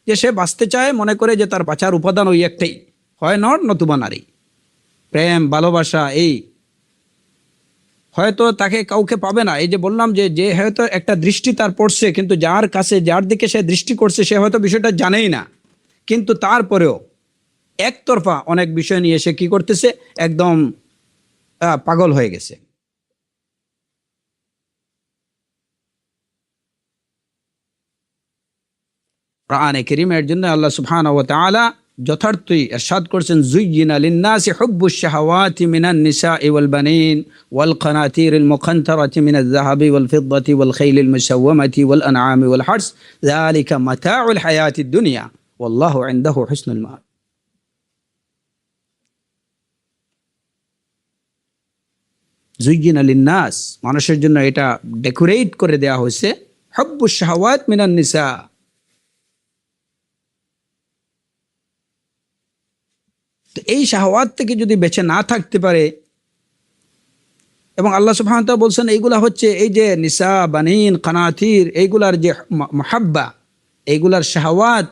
যে সে বাঁচতে চায়, মনে করে যে তার বাঁচার উপাদান ওই একটাই, হয় নর নতুবা নারী। প্রেম ভালোবাসা, এই হয়তো তাকে কাউকে পাবে না। এই যে বললাম যে হয়তো একটা দৃষ্টি তার পড়ছে, কিন্তু যার কাছে যার দিকে সে দৃষ্টি করছে সে হয়তো বিষয়টা জানেই না, কিন্তু তারপরেও একতরফা অনেক বিষয় নিয়ে সে কি করতেছে, একদম পাগল হয়ে গেছে। কুরআনে কারীমের জন্য আল্লাহ সুবহানাহু ওয়া তাআলা যথার্থই ইরশাদ করেছেন, যুয়্যিনা লিন-নাসি হুব্বুশ শাহাওয়াতি মিনান নিসাই ওয়াল বানিন ওয়াল কানাতিরিল মুকানতারাতি মিনাজ যাহাবি ওয়াল ফিদ্দাতি ওয়াল খাইলিল মুসাওওয়ামাতি ওয়াল আনআমি ওয়াল হারস যালিকা মাতাউল হায়াতিদ দুনিয়া ওয়াল্লাহু ইনদাহু হুসনুল মাআব। যুয়্যিনা লিন-নাস, মানুষের জন্য এটা ডেকোরেট করে দেয়া হয়েছে, হুব্বুশ শাহাওয়াত মিনান নিসা। তো এই শাহওয়াত থেকে যদি বেঁচে না থাকতে পারে, এবং আল্লাহ সুবহানাহু ওয়া তাআলা বলছেন এইগুলা হচ্ছে এই যে নিসা বানিন কানাতির, এইগুলার যে মুহাব্বা, এইগুলার শাহওয়াত,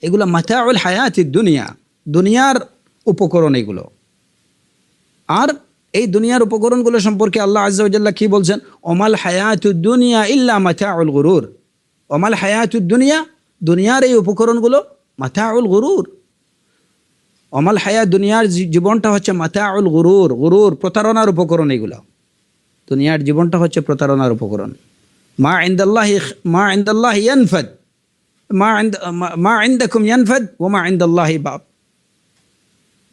এগুলা মাতাউল হায়াতিদ দুনিয়া, দুনিয়ার উপকরণ এগুলো। আর এই দুনিয়ার উপকরণগুলো সম্পর্কে আল্লাহ আযজা ওয়া জাল্লা কি বলছেন, ওমাল হায়াতুদ দুনিয়া ইল্লা মাতাউল গুরুর। ওমাল হায়াতুদ দুনিয়া, দুনিয়ার এই উপকরণগুলো মাতাউল গুরুর। অমাল হায়া, দুনিয়ার জীবনটা হচ্ছে মাতাউল গুরুর, গুরুর প্রতারণার উপকরণ এগুলো। দুনিয়ার জীবনটা হচ্ছে প্রতারণার উপকরণ। মা ইনদাল্লাহি মা ইনদাল্লাহি ইয়ানফাদ মা ইনদাকুম ইয়ানফাদ ওয়া মা ইনদাল্লাহি বাক।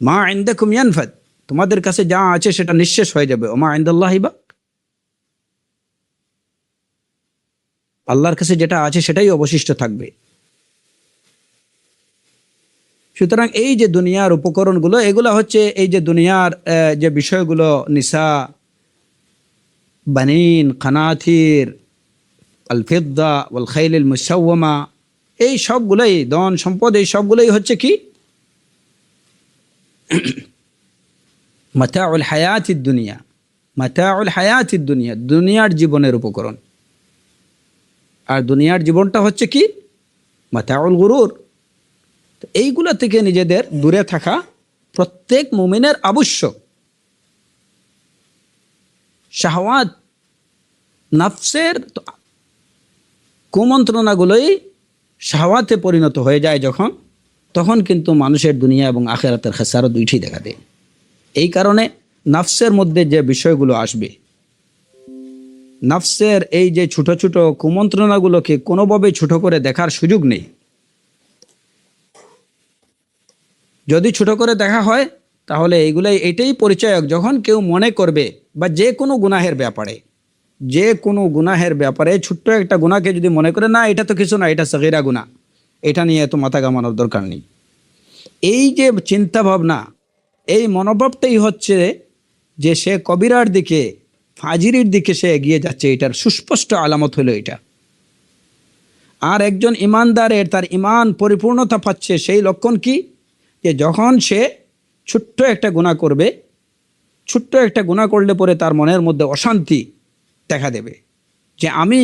মা ইনদাকুম ইয়ানফাদ, তোমাদের কাছে যা আছে সেটা নিঃশেষ হয়ে যাবে। ওয়া মা ইনদাল্লাহি বাক, আল্লাহর কাছে যেটা আছে সেটাই অবশিষ্ট থাকবে। সুতরাং এই যে দুনিয়ার উপকরণগুলো, এগুলো হচ্ছে এই যে দুনিয়ার যে বিষয়গুলো, নিসা, বানিন, কানাথির, আল ফিদ্দা ওয়াল খাইলিল মুসাওয়ামা, এই সবগুলোই ধন সম্পদ, এই সবগুলোই হচ্ছে কি মাতাউল হায়াতিদ দুনিয়া, মাতাউল হায়াতিদ দুনিয়া, দুনিয়ার জীবনের উপকরণ। আর দুনিয়ার জীবনটা হচ্ছে কি মাতাউল গুরুর। এইগুলা থেকে নিজেদের দূরে থাকা প্রত্যেক মুমিনের আবশ্যক। শাহওয়াত, নফসের কুমন্ত্রণাগুলোই শাহওয়াতে পরিণত হয়ে যায় যখন, তখন কিন্তু মানুষের দুনিয়া এবং আখিরাতের খেসারত দুইটি দেখা দেয়। এই কারণে নফসের মধ্যে যে বিষয়গুলো আসবে, নফসের এই যে ছোট ছোট কুমন্ত্রণাগুলোকে কোনোভাবে ছোট করে দেখার সুযোগ নেই। যদি ছোট করে দেখা হয় তাহলে এইগুলাই, এটাই পরিচয়ক যখন কেউ মনে করবে, বা যে কোনো গুনাহের ব্যাপারে, যে কোনো গুনাহের ব্যাপারে ছোট্ট একটা গুনাহকে যদি মনে করে না এটা তো কিছু না, এটা সগীরা গুনাহ, এটা নিয়ে এত মাথা ঘামানোর দরকার নেই, এই যে চিন্তা ভাবনা, এই মনোভাবটাই হচ্ছে যে সে কবিরার দিকে, ফাজিরির দিকে সে এগিয়ে যাচ্ছে। এটার সুস্পষ্ট আলামত হলো এটা। আর একজন ইমানদারের তার ইমান পরিপূর্ণতা পাচ্ছে সেই লক্ষণ কি, যে যখন সে ছোট্ট একটা গুনাহ করবে, ছোট্ট একটা গুনাহ করলে পরে তার মনের মধ্যে অশান্তি দেখা দেবে যে আমি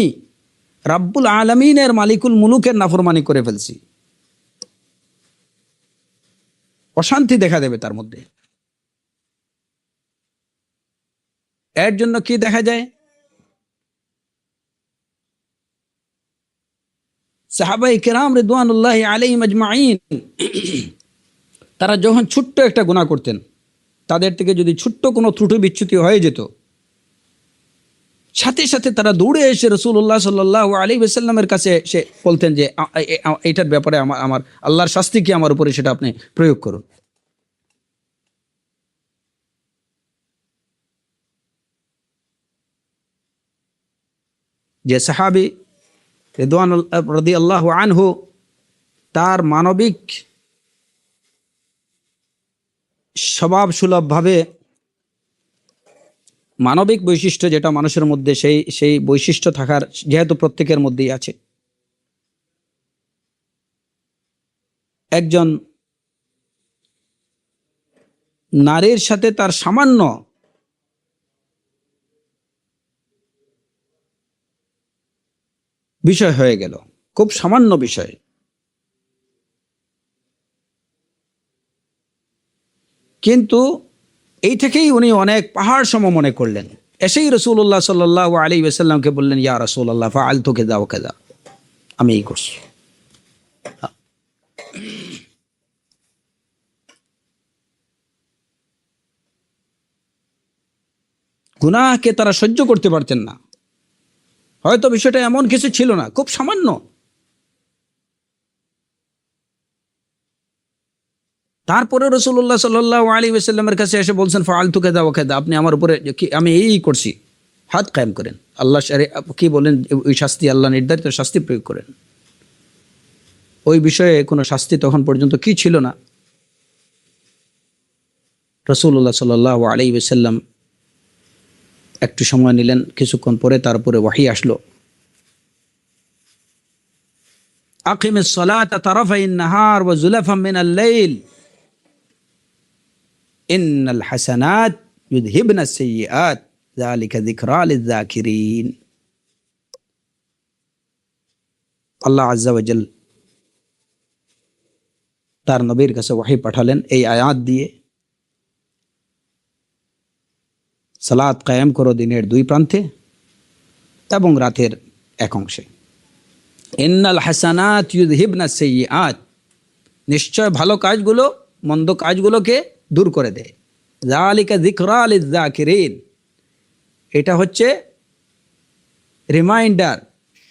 রাব্বুল আলামিনের, মালিকুল মুলুকের নাফরমানি করে ফেলছি, অশান্তি দেখা দেবে তার মধ্যে। এর জন্য কি দেখা যায়, সাহাবায়ে কেরাম রিদওয়ানুল্লাহি আলাইহিম আজমাইন, তারা যখন ছোট্ট একটা গুনাহ করতেন, তাদের থেকে যদি ছোট্ট কোনো ত্রুটি বিচ্যুতি হয়ে যেত, সাথে সাথে তারা দৌড়ে এসে রাসূলুল্লাহ সাল্লাল্লাহু আলাইহি ওয়াসাল্লামের কাছে সে বলতেন যে এইটার ব্যাপারে আমার আল্লাহর শাস্তি কি আমার উপরে, সেটা আপনি প্রয়োগ করুন। যে সাহাবী রিদওয়ান রাদিয়াল্লাহু আনহু, তার মানবিক স্বভাব সুলভভাবে, মানবিক বৈশিষ্ট্য যেটা মানুষের মধ্যে, সেই বৈশিষ্ট্য থাকার যেহেতু প্রত্যেকের মধ্যেই আছে, একজন নারীর সাথে তার সামান্য বিষয় হয়ে গেল, খুব সামান্য বিষয়, কিন্তু এই থেকেই উনি অনেক পাহাড় সম মনে করলেন। এসেই রাসূলুল্লাহ সাল্লাল্লাহু আলাইহি ওয়াসাল্লামকে বললেন, ইয়া রাসূলুল্লাহ ফাআলতু কাযা ওয়া কাযা, আমি এই করছি। গুনাহকে তারা সহ্য করতে পারতেন না, হয়তো বিষয়টা এমন কিছু ছিল না, খুব সামান্য, তারপরে রাসূলুল্লাহ সাল্লাল্লাহু আলাইহি ওয়াসাল্লামের কাছে এসে বলছেন ফাআলতু কাযা ওয়া কাযা, আপনি আমার উপরে আমি এই করছি, হাত কায়েম করেন, আল্লাহ কি বলেন ওই শাস্তি, আল্লাহ নির্ধারিত শাস্তি প্রয়োগ করেন। ওই বিষয়ে কোনো শাস্তি তখন পর্যন্ত কি ছিল না। রাসূলুল্লাহ সাল্লাল্লাহু আলাইহি ওয়াসাল্লাম একটু সময় নিলেন, কিছুক্ষণ পরে তারপরে ওয়াহী আসলো, আকিমিস সালাতা তারাফাইন নাহার ওয়া যুলাফাম মিনাল লাইল ইন্নাল হাসানাত ইউযহিবনাস সাইয়্যাত যালিকা যিকরা লিয-যাকিরিন। আল্লাহ আযজা ওয়া জাল তার নবীর কাছে ওয়াহী পাঠালেন এই আয়াত দিয়ে, সালাত কায়েম করো দিনের দুই প্রান্তে এবং রাতের এক অংশে। ইন্নাল হাসানাত ইউযহিবনাস সাইয়্যাত, নিশ্চয় ভালো কাজগুলো মন্দ কাজগুলোকে দূর করে দেয়। যালিকা যিকরা লিয-যাকিরিন, এটা হচ্ছে রিমাইন্ডার,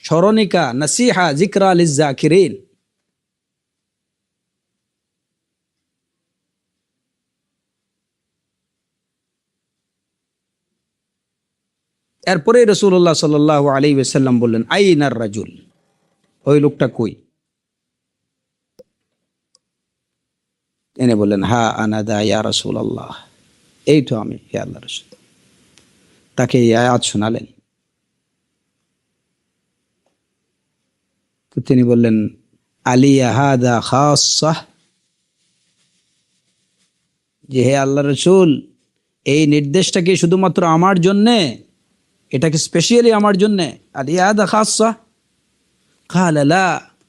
স্মরণিকা, নাসিহা, জিকরা লিজ্জাকিরিন। এরপরে রাসূলুল্লাহ সাল্লাল্লাহু আলাইহি ওয়াসাল্লাম বললেন, আইনার রাজুল, ওই লোকটা কই? এনে বললেন, হা আনা দা ইয়া রাসূলুল্লাহ, এই তো আমি, হে আল্লাহর রাসূল। তাকে এই আয়াত শোনালেন। তো তিনি বললেন, আলিয়া হাদা খাসসাহ, যে হে আল্লাহর রাসূল, এই নির্দেশটা কি শুধুমাত্র আমার জন্যে? এটা কি স্পেশালি আমার জন্যে? আলিয়া হাদা খাসসাহ? ক্বালা লা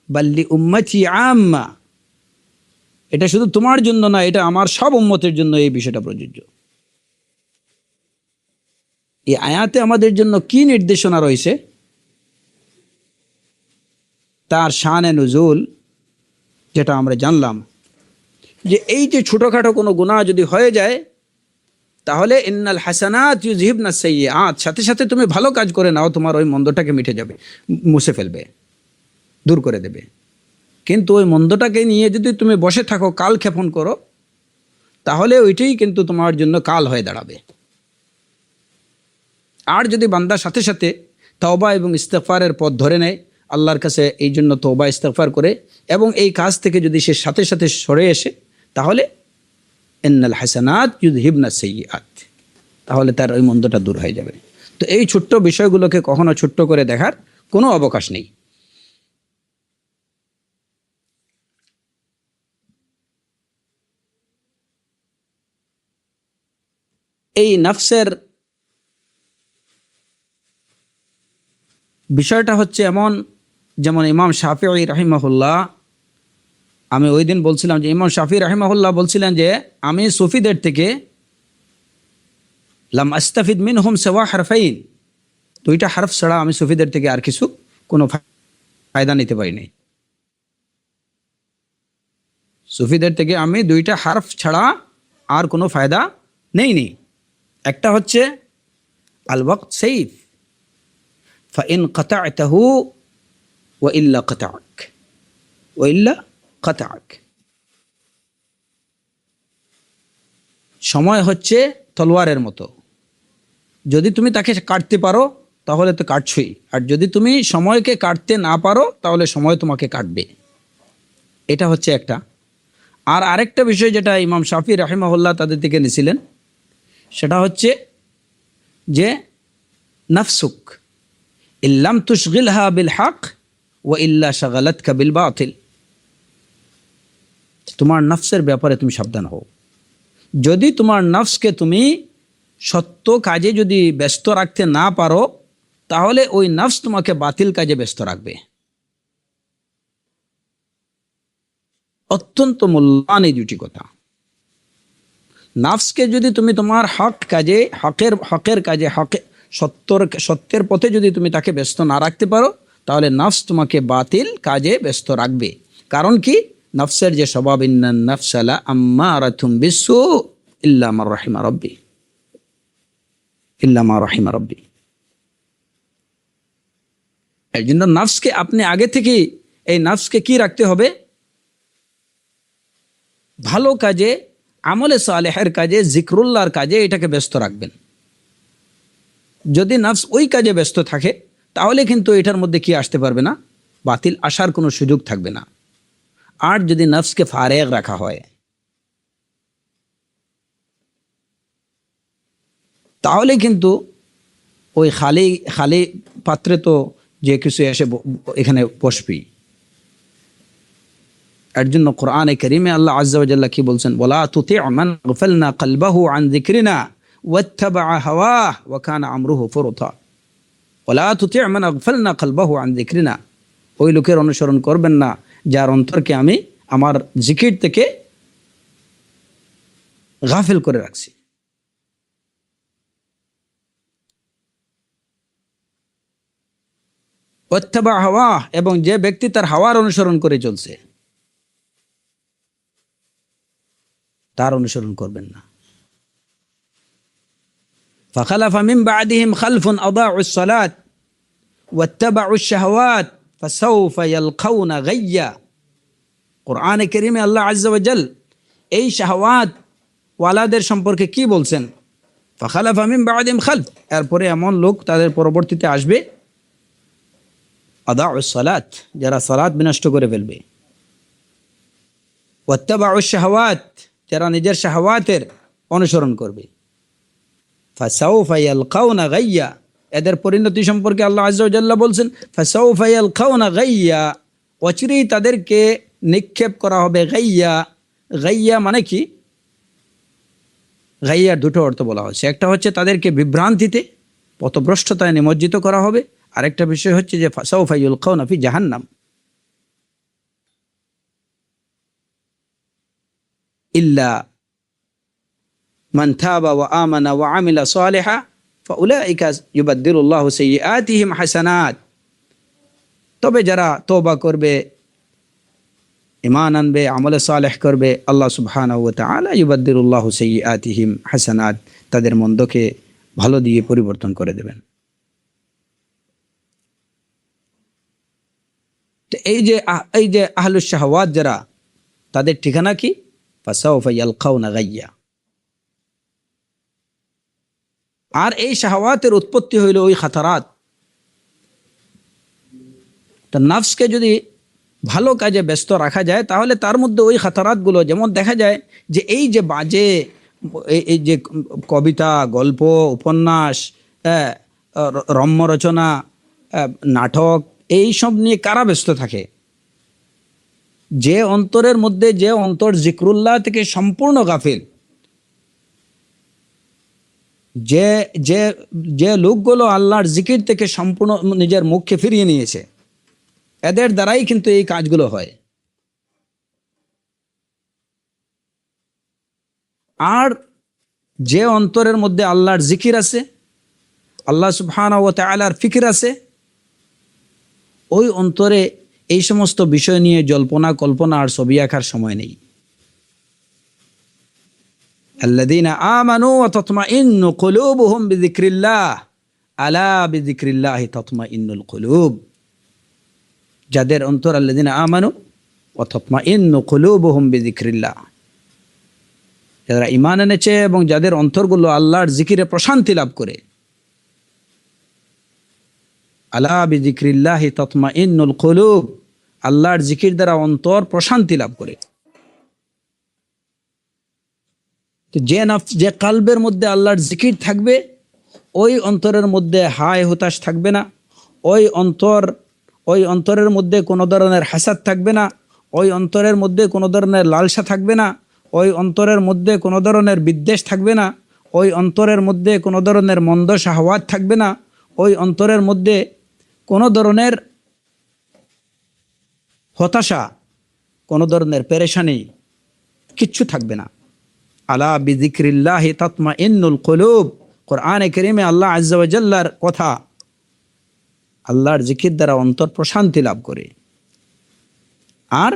বাল লিউম্মতি আম্মা, এটা শুধু তোমার জন্য না, এটা আমার সব উম্মতের জন্য এই বিষয়টা প্রযোজ্য। এই আয়াতে আমাদের জন্য কি নির্দেশনা রয়েছে, তার শানে নুজুল যেটা আমরা জানলাম, যে এই যে ছোটখাটো কোনো গুনাহ যদি হয়ে যায়, তাহলে ইন্নাল হাসানাত ইউযহিবনাস সাইয়্যাত, সাথে সাথে তুমি ভালো কাজ করে নাও, তোমার ওই মন্দটাকে মিটে যাবে, মুছে ফেলবে, দূর করে দেবে। কিন্তু ওই মন্দটাকে নিয়ে যদি তুমি বসে থাকো, কাল ক্ষেপণ করো, তাহলে ওইটাই কিন্তু তোমার জন্য কাল হয়ে দাঁড়াবে। আর যদি বান্দা সাথে সাথে তওবা এবং ইস্তেগফারের পথ ধরে নেয়, আল্লাহর কাছে এই জন্য তওবা ইস্তেগফার করে, এবং এই কাজ থেকে যদি সে সাথে সাথে সরে এসে, তাহলে ইন্নাল হাসানাত ইউযহিবনাস সাইয়্যাত, তাহলে তার ওই মন্দটা দূর হয়ে যাবে। তো এই ছোট্ট বিষয়গুলোকে কখনো ছোট্ট করে দেখার কোনো অবকাশ নেই। এই নফসের বিষয়টা হচ্ছে এমন, যেমন ইমাম শাফিঈ রাহিমাহুল্লাহ, আমি ওই দিন বলছিলাম যে ইমাম শাফিঈ রাহিমাহুল্লাহ বলছিলেন যে আমি সুফিদের থেকে লাম আস্তাফিদ মিনহুম সিওয়া হারফাইন, দুইটা হারফ ছাড়া আমি সুফিদের থেকে আর কিছু কোনো ফায়দা নিতে পারিনি। সুফিদের থেকে আমি দুইটা হারফ ছাড়া আর কোনো ফায়দা নেইনি। একটা হচ্ছে আল ওয়াক্ত সাইফ, ফাইন কাতা'তাহু ওয়া ইল্লা কাতা'ক, ওয়া ইল্লা কাতা'ক। সময় হচ্ছে তলোয়ারের মতো, যদি তুমি তাকে কাটতে পারো তাহলে তো কাটছই, আর যদি তুমি সময়কে কাটতে না পারো তাহলে সময় তোমাকে কাটবে। এটা হচ্ছে একটা। আর আরেকটা বিষয় যেটা ইমাম শাফি রাহিমাহুল্লাহ তাদের থেকে নিয়েছিলেন, সেটা হচ্ছে যে নফসুক ইল্লাম তুশগিলহা বিল হক ওয়া ইল্লা শাগালাতকা বিল বাতিল, তোমার নফসের ব্যাপারে তুমি সাবধান হও। যদি তোমার নফসকে তুমি সত্য কাজে যদি ব্যস্ত রাখতে না পারো, তাহলে ওই নফস তোমাকে বাতিল কাজে ব্যস্ত রাখবে। অত্যন্ত মূল্যবান এই দুটি কথা। নফসকে যদি তুমি তোমার হক কাজে, হকের কাজে, সত্যের পথে যদি তুমি তাকে ব্যস্ত না রাখতে পারো, তাহলে নফস তোমাকে বাতিল কাজে ব্যস্ত রাখবে। কারণ কি? নফসের যে স্বভাব, ইন্নান নাফসা লা আম্মারাতুম বিসসু ইল্লা মা রাহিমা রাব্বি, ইল্লা মা রাহিমা রাব্বি। এই জন্য নফসকে আপনি আগে থেকে, এই নফসকে কি রাখতে হবে? ভালো কাজে, আমলে সালেহের কাজে, জিক্রুল্লাহর কাজে এটাকে ব্যস্ত রাখবেন। যদি নফস ওই কাজে ব্যস্ত থাকে, তাহলে কিন্তু এটার মধ্যে কি আসতে পারবে না? বাতিল আসার কোনো সুযোগ থাকবে না। আর যদি নফসকে ফারেগ রাখা হয়, তাহলে কিন্তু ওই খালি খালি পাত্রে তো যে কিছু এসে এখানে বসবেই। এর জন্য কোরআনে কারীমে আল্লাহ আযজা ওয়া জাল্লা কি বলছেন? ওয়ালা তুতি' মান গাফালনা কলবাহু আন যিকরিনা ওয়াত্তাবা'a হাওয়াহ ওয়া কানা আমরুহু ফুরতা। ওয়ালা তুতি' মান গাফালনা কলবাহু আন যিকরিনা, ওই লোকের অনুসরণ করবেন না যার অন্তরকে আমি আমার জিকির থেকে গাফিল করে রাখছি। ওয়াত্তাবা'a হাওয়াহ, এবং যে ব্যক্তি তার হাওয়ার অনুসরণ করে চলছে, তার অনুসরণ করবেন না। فخلف من بعدهم خلف أضاعوا الصلاة واتبعوا الشهوات فسوف يلقون غيا কোরআনে কারীমে আল্লাহ আযজা ওয়া জাল এই শাহওয়াত ওয়ালাদের সম্পর্কে কি বলছেন? ফাখালাফা মিন বা'দিহিম খালফ, এরপরে এমন লোক তাদের পরবর্তীতে আসবে আদাউস সালাত, যারা সালাত বিনষ্ট করে ফেলবে, ওয়াত্তাবাউশ শাহওয়াত, যারা নিজের শাহওয়াতের অনুসরণ করবে, ফাসাউফা ইয়ালকাউনা গাইয়া, এদের পরিণতি সম্পর্কে আল্লাহ আযজা ওয়া জাল্লা বলছেন ফাসাউফা ইয়ালকাউনা গাইয়া, অচিরেই তাদেরকে নিক্ষেপ করা হবে গাইয়া। গাইয়া মানে কি? গাইয়ার দুটো অর্থ বলা হচ্ছে, একটা হচ্ছে তাদেরকে বিভ্রান্তিতে পথভ্রষ্টতায় নিমজ্জিত করা হবে, আরেকটা বিষয় হচ্ছে যে ফাসাউফা ইউলকাউনা ফি জাহান্নাম ইল্লা মান তাবা ওয়া আমানা ওয়া আমিলা সালিহা ফাউলাইকা ইউবাদদিলুল্লাহু সাইয়্যাতিহিম হাসানাত, তবে যারা তওবা করবে, ঈমান আনবে, আমলে সালেহ করবে, আল্লাহ সুবহানাহু ওয়া তাআলা ইউবাদদিলুল্লাহু সাইয়্যাতিহিম হাসানাত, তাদের মন্দকে ভালো দিয়ে পরিবর্তন করে দেবেন। তো এই যে আহলুশ শাহওয়াত যারা, তাদের ঠিকানা কি? ফাসাউফা ইয়ালকাউনা গাইয়া। আর এই শাহওয়াতের উৎপত্তি হইল ওই খাতারাত। তা নফসকে যদি ভালো কাজে ব্যস্ত রাখা যায় তাহলে তার মধ্যে ওই খাতারাতগুলো, যেমন দেখা যায় যে এই যে বাজে এই যে কবিতা, গল্প, উপন্যাস, রম্য রচনা, নাটক, এই সব নিয়ে কারা ব্যস্ত থাকে? যে অন্তরের মধ্যে, যে অন্তর জিক্রুল্লাহ থেকে সম্পূর্ণ গাফিল, যে যে যে লোকগুলো আল্লাহর জিকির থেকে সম্পূর্ণ নিজের মুখকে ফিরিয়ে নিয়েছে, এদের দ্বারাই কিন্তু এই কাজগুলো হয়। আর যে অন্তরের মধ্যে আল্লাহর জিকির আছে, আল্লাহ সুবহানাহু ওয়া তাআলার ফিকির আছে, ওই অন্তরে এই সমস্ত বিষয় নিয়ে জল্পনা কল্পনা আর ছবি আঁকার সময় নেই। আল্লাযীনা আমানু ওয়া তাতমাইন্নু কুলুবুহুম বিযিকরিল্লাহ আলা বিযিকরিল্লাহি তাতমাইন্নুল কুলুব, যাদের অন্তর আল্লাযীনা আমানু ওয়া তাতমাইন্নু কুলুবুহুম বিযিকরিল্লাহ, যারা ঈমান এনেছে এবং যাদের অন্তরগুলো আল্লাহর জিকিরে প্রশান্তি লাভ করে, আলা বিযিকরিল্লাহি তাতমাইন্নুল কুলুব, আল্লাহর জিকির দ্বারা অন্তর প্রশান্তি লাভ করে। তো যে কালবের মধ্যে আল্লাহর জিকির থাকবে, ওই অন্তরের মধ্যে হায় হতাশ থাকবে না, ওই অন্তরের মধ্যে কোনো ধরনের হাসাদ থাকবে না, ওই অন্তরের মধ্যে কোনো ধরনের লালসা থাকবে না, ওই অন্তরের মধ্যে কোনো ধরনের বিদ্বেষ থাকবে না, ওই অন্তরের মধ্যে কোনো ধরনের মন্দ শাহওয়াত থাকবে না, ওই অন্তরের মধ্যে কোনো ধরনের হতাশা, কোনো ধরনের পেরেশানি কিচ্ছু থাকবে না। আলা বিযিকরিল্লাহি তাতমাইন্নুল কুলুব, কোরআনে কারীমে আল্লাহ আযজা ওয়া জাল্লার কথা, আল্লাহর জিকির দ্বারা অন্তর প্রশান্তি লাভ করে। আর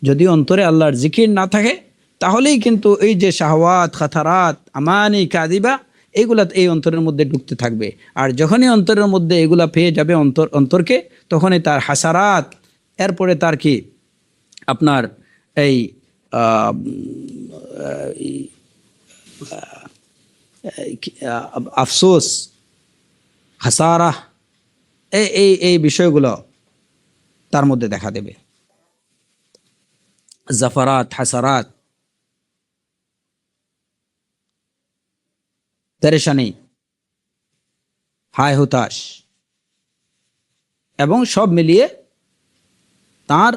যদি অন্তরে আল্লাহর জিকির না থাকে তাহলেই কিন্তু এই যে শাহওয়াত, খাতারাত, আমানি, কাযিবা, এগুলা এই অন্তরের মধ্যে ঢুকতে থাকবে। আর যখনই অন্তরের মধ্যে এগুলা পেয়ে যাবে অন্তরকে, তখনই তার হাসারাত, এরপরে তার কি আপনার এই আফসোস, হাসারা, এই বিষয়গুলো তার মধ্যে দেখা দেবে। জাফারাত, হাসারাত, পেরেশানি, হায় হতাশ, এবং সব মিলিয়ে তার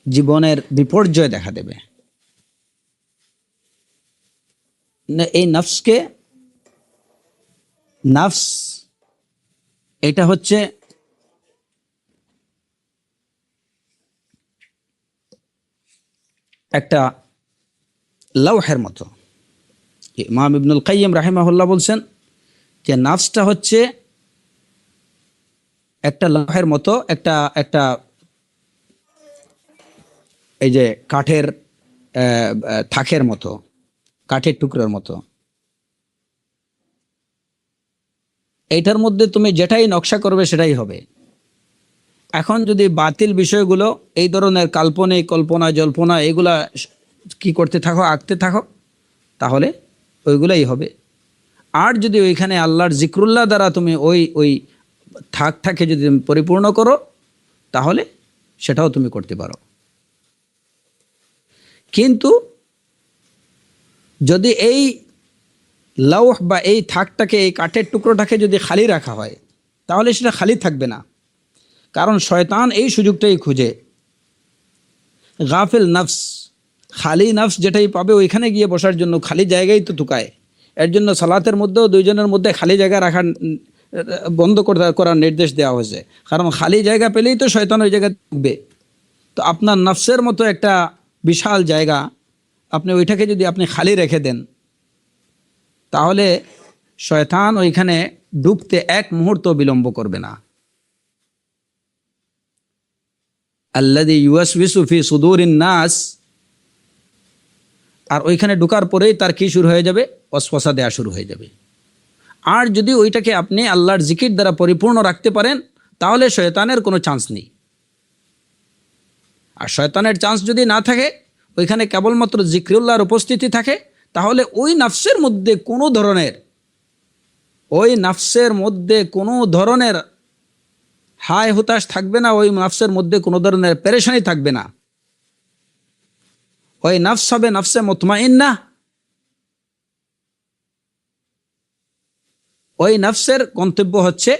জীবনের বিপর্যয় দেখা দেবে। এই নফস এটা হচ্ছে একটা লৌহের মতো। ইমাম ইবনুল কাইয়িম রাহিমাহুল্লাহ বলছেন যে নফসটা হচ্ছে একটা লৌহের মতো, একটা এই যে কাঠের থাকের মতো, কাঠের টুকরোর মতো। এইটার মধ্যে তুমি যেটাই নকশা করবে সেটাই হবে। এখন যদি বাতিল বিষয়গুলো, এই ধরনের কাল্পনিক কল্পনা জল্পনা এগুলা কি করতে থাকো, আঁকতে থাকো, তাহলে ওইগুলাই হবে। আর যদি ওইখানে আল্লাহর জিক্রুল্লাহ দ্বারা তুমি ওই ওই থাকটাকে যদি তুমি পরিপূর্ণ করো, তাহলে সেটাও তুমি করতে পারো। কিন্তু যদি এই লৌহ বা এই থাকটাকে, এই কাঠের টুকরোটাকে যদি খালি রাখা হয়, তাহলে সেটা খালি থাকবে না। কারণ শয়তান এই সুযোগটাই খুঁজে। গাফিল নফস, খালি নফস যেটাই পাবে ওইখানে গিয়ে বসার জন্য খালি জায়গায় তো তুকায়। এর জন্য সালাতের মধ্যেও দুইজনের মধ্যে খালি জায়গা রাখার বন্ধ করার নির্দেশ দেওয়া হয়েছে। কারণ খালি জায়গা পেলেই তো শয়তান ওই জায়গায় তুকবে। তো আপনার নফসের মতো একটা বিশাল জায়গা, আপনি ওইটাকে যদি আপনি খালি রেখে দেন, তাহলে শয়তান ওইখানে ঢুকতে এক মুহূর্ত বিলম্ব করবে না। আল্লাযী ইউওয়াসওয়িসু ফি সুদুরিন নাস, আর ওইখানে ঢোকার পরেই তার কি শুরু হয়ে যাবে? ওয়াসওয়াসা দেয়া শুরু হয়ে যাবে। আর যদি ওইটাকে আপনি আল্লাহর জিকির দ্বারা পরিপূর্ণ রাখতে পারেন, তাহলে শয়তানের কোনো চান্স নেই। আর শয়তানের চান্স যদি না থাকে, ওইখানে কেবলমাত্র জিকরুল্লাহর উপস্থিতি থাকে, তাহলে ওই নফসের মধ্যে কোনো ধরনের হায় হুতাশ থাকবে না, ওই নফসের মধ্যে কোনো ধরনের পেরেশানি থাকবে না। ওই নফস হবে নফসে মুতমাইন্নাহ। ওই নফসের গন্তব্য হচ্ছে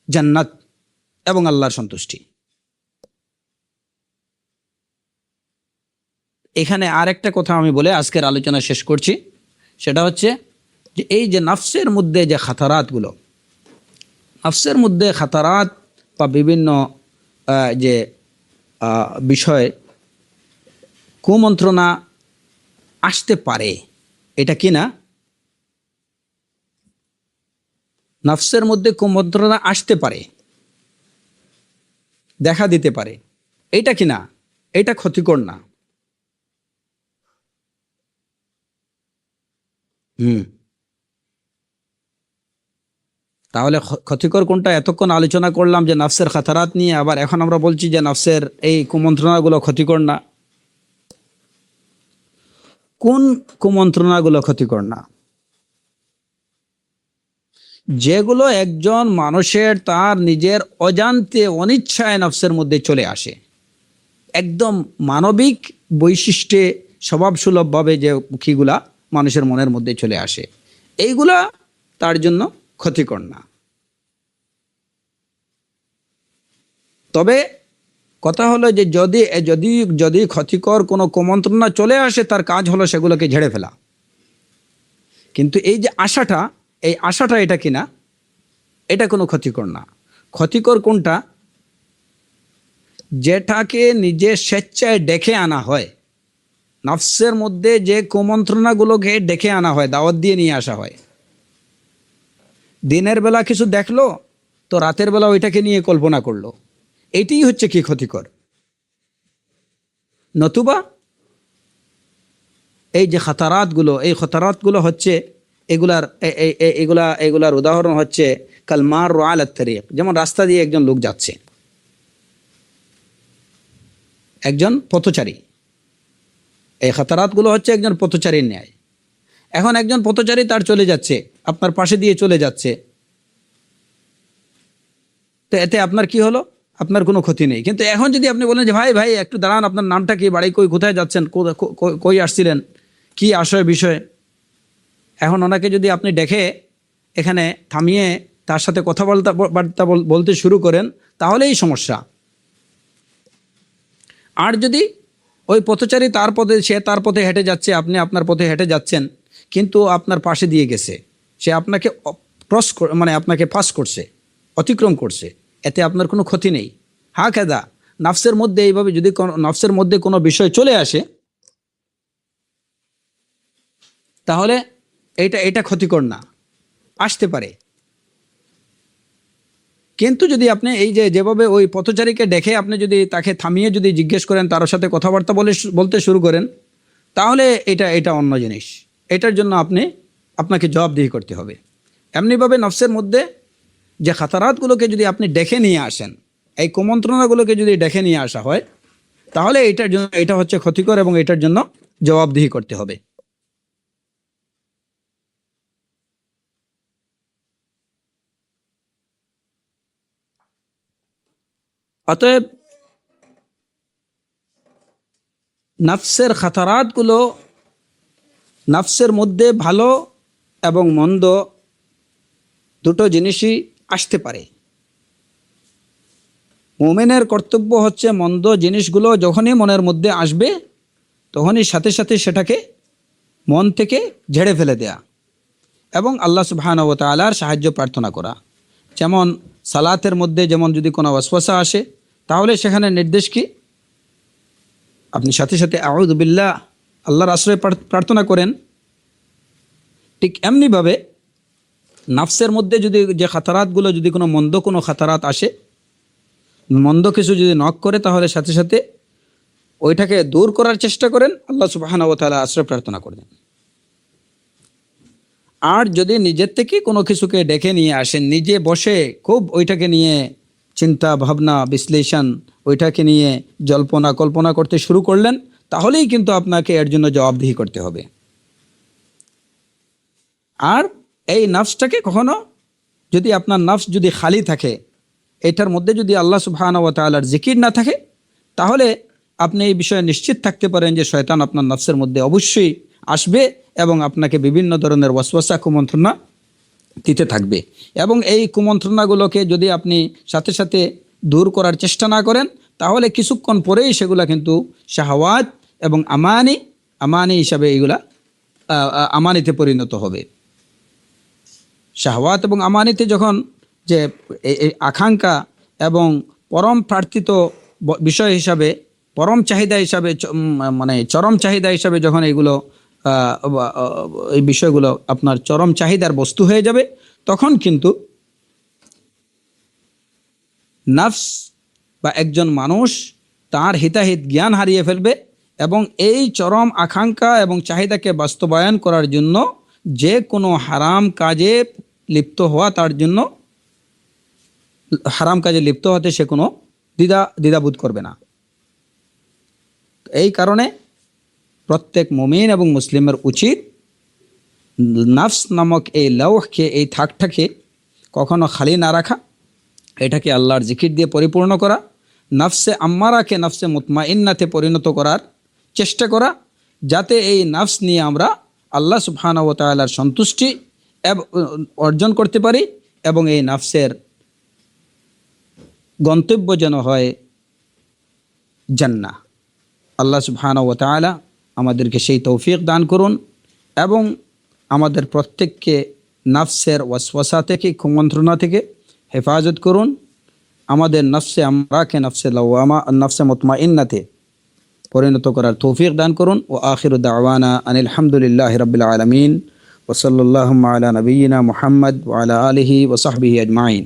জান্নাত এবং আল্লাহর সন্তুষ্টি। এখানে আরেকটা কথা আমি বলে আজকের আলোচনা শেষ করছি, সেটা হচ্ছে যে এই যে নফসের মধ্যে যে খাতারাতগুলো, নফসের মধ্যে খাতারাত বা বিভিন্ন যে বিষয় কুমন্ত্রণা আসতে পারে, এটা কি না? নফসের মধ্যে কুমন্ত্রণা আসতে পারে, দেখা দিতে পারে, এটা কি না? এটা ক্ষতিকর না। তাহলে ক্ষতিকর কোনটা? এতক্ষণ আলোচনা করলাম যে নফসের খাতারাত নিয়ে, আবার এখন আমরা বলছি যে নফসের এই কুমন্ত্রণাগুলো ক্ষতিকর না। কোন কুমন্ত্রণাগুলো ক্ষতিকর না? যেগুলো একজন মানুষের তার নিজের অজান্তে অনিচ্ছায় নফসের মধ্যে চলে আসে, একদম মানবিক বৈশিষ্ট্যে স্বভাবসুলভভাবে যে মুখীগুলা মানুষের মনের মধ্যে চলে আসে, এইগুলা তার জন্য ক্ষতিকর না। তবে কথা হলো যে যদি যদি যদি ক্ষতিকর কোনো কুমন্ত্রণা চলে আসে, তার কাজ হলো সেগুলোকে ঝেড়ে ফেলা। কিন্তু এই যে আশাটা, এই আশাটা এটা কিনা, এটা কোনো ক্ষতিকর না। ক্ষতিকর কোনটা? যেটাকে নিজে স্বেচ্ছায় ডেকে আনা হয়, নফসের মধ্যে যে কুমন্ত্রণাগুলোকে ডেকে আনা হয়, দাওয়াত দিয়ে নিয়ে আসা হয়। দিনের বেলা কিছু দেখলো, তো রাতের বেলা ওইটাকে নিয়ে কল্পনা করলো, এটাই হচ্ছে কি ক্ষতিকর। নতুবা এই যে খাতারাতগুলো, এই খাতারাতগুলো হচ্ছে এগুলার উদাহরণ হচ্ছে কালমার আলাত তারিক। যেমন রাস্তা দিয়ে একজন লোক যাচ্ছে, একজন পথচারী, এই খাতারাতগুলো হচ্ছে একজন পথচারীর ন্যায়। এখন একজন পথচারী তার চলে যাচ্ছে, আপনার পাশে দিয়ে চলে যাচ্ছে, তো এতে আপনার কি হলো? আপনার কোনো ক্ষতি নেই। কিন্তু এখন যদি আপনি বলেন যে ভাই ভাই একটু দাঁড়ান, আপনার নামটা কি, বাড়ি কই, কোথায় যাচ্ছেন, কই আসছিলেন, কি আশয় বিষয়, এখন ওনাকে যদি আপনি ডেকে এখানে থামিয়ে তার সাথে কথাবার্তা বলতে শুরু করেন, তাহলেই সমস্যা। আর যদি ওই পথচারী সে তার পথে হেঁটে যাচ্ছে, আপনি আপনার পথে হেঁটে যাচ্ছেন, কিন্তু আপনার পাশে দিয়ে গেছে, সে আপনাকে আপনাকে পাস করছে, অতিক্রম করছে, এতে আপনার কোনো ক্ষতি নেই। হ্যাঁ কেদা নফসের মধ্যে এইভাবে যদি নফসের মধ্যে কোনো বিষয় চলে আসে, তাহলে এটা ক্ষতিকর না, আসতে পারে। কিন্তু যদি আপনি এই যেভাবে ওই পথচারীকে দেখে আপনি যদি তাকে থামিয়ে যদি জিজ্ঞেস করেন, তার সাথে কথাবার্তা বলতে শুরু করেন, তাহলে এটা অন্য জিনিস। এটার জন্য আপনাকে জবাবদিহি করতে হবে। এমনিভাবে নফসের মধ্যে যে খাতারাতগুলোকে যদি আপনি ডেকে নিয়ে আসেন, এই কুমন্ত্রণাগুলোকে যদি ডেকে নিয়ে আসা হয়, তাহলে এটার জন্য এটা হচ্ছে ক্ষতিকর এবং এটার জন্য জবাবদিহি করতে হবে। অতএব নফসের খাতারাতগুলো, নফসের মধ্যে ভালো এবং মন্দ দুটো জিনিসই আসতে পারে। মুমিনের কর্তব্য হচ্ছে মন্দ জিনিসগুলো যখনই মনের মধ্যে আসবে তখনই সাথে সাথে সেটাকে মন থেকে ঝেড়ে ফেলে দেয়া এবং আল্লাহ সুবহানাহু ওয়া তাআলার সাহায্য প্রার্থনা করা। যেমন সালাতের মধ্যে যেমন যদি কোনো ওয়াসওয়াসা আসে, তাহলে সেখানে নির্দেশ কি, আপনি সাথে সাথে আউযু বিল্লাহ, আল্লাহর আশ্রয় প্রার্থনা করেন। ঠিক এমনিভাবে নফসের মধ্যে যদি যে খাতারাতগুলো, যদি কোনো মন্দ কোনো খাতারাত আসে, মন্দ কিছু যদি নক করে, তাহলে সাথে সাথে ওইটাকে দূর করার চেষ্টা করেন, আল্লাহ সুবহানাহু ওয়া তাআলা আশ্রয় প্রার্থনা করেন। আর যদি নিজের থেকে কোনো কিছুকে ডেকে নিয়ে আসেন, নিজে বসে খুব ওইটাকে নিয়ে চিন্তা ভাবনা বিশ্লেষণ, ওইটাকে নিয়ে জল্পনা কল্পনা করতে শুরু করলেন, তাহলেই কিন্তু আপনাকে এর জন্য জবাবদিহি করতে হবে। আর এই নফসটাকে কখনো, যদি আপনার নফস যদি খালি থাকে, এটার মধ্যে যদি আল্লাহ সুবহানাহু ওয়া তাআলার জিকির না থাকে, তাহলে আপনি এই বিষয়ে নিশ্চিত থাকতে পারেন যে শয়তান আপনার নফসের মধ্যে অবশ্যই আসবে এবং আপনাকে বিভিন্ন ধরনের ওয়াসওয়াসা কুমন্ত্রণা দিতে থাকবে। এবং এই কুমন্ত্রণাগুলোকে যদি আপনি সাথে সাথে দূর করার চেষ্টা না করেন, তাহলে কিছুক্ষণ পরেই সেগুলা কিন্তু শাহওয়াত এবং আমানি হিসাবে এইগুলা আমানিতে পরিণত হবে। শাহওয়াত এবং আমানিতে যখন যে এই আকাঙ্ক্ষা এবং পরম প্রার্থিত বিষয় হিসাবে, পরম চাহিদা হিসাবে, মানে চরম চাহিদা হিসাবে যখন এইগুলো এই বিষয়গুলো আপনার চরম চাহিদার বস্তু হয়ে যাবে, তখন কিন্তু নফস বা একজন মানুষ তার হিতাহিত জ্ঞান হারিয়ে ফেলবে এবং এই চরম আকাঙ্ক্ষা এবং চাহিদাকে বাস্তবায়ন করার জন্য যে কোনো হারাম কাজে লিপ্ত হওয়া, তার জন্য হারাম কাজে লিপ্ত হতে সে কোনো দ্বিধাবোধ করবে না। এই কারণে প্রত্যেক মুমিন এবং মুসলিমের উচিত নফস নামক এই লৌহকে, এই থাকটাকে কখনো খালি না রাখা, এটাকে আল্লাহর জিকির দিয়ে পরিপূর্ণ করা, নফসে আম্মারাকে নফসে মুতমাইন্নাতে পরিণত করার চেষ্টা করা, যাতে এই নফস নিয়ে আমরা আল্লাহ সুবহানাহু ওয়া তাআলার সন্তুষ্টি অর্জন করতে পারি এবং এই নফসের গন্তব্য যেন হয় জান্নাহ। আল্লাহ সুবহানাহু ওয়া তাআলা আমাদেরকে সেই তৌফিক দান করুন এবং আমাদের প্রত্যেককে নফসের ওয়াসওয়াসা থেকে, কুমন্ত্রণা থেকে হেফাজত করুন। আমাদের নফসে আমরাকে নফসে লাওয়ামা, নফসে মুতমাইন্নাতে পরিণত করার তৌফিক দান করুন। ও আখিরু দাওয়ানা আনিল হামদুলিল্লাহি রাব্বিল আলামিন ওয়া সাল্লাল্লাহু আলা নবিয়িনা মুহাম্মদ ওয়া আলা আলিহি ওয়া সাহবিহি আজমাইন।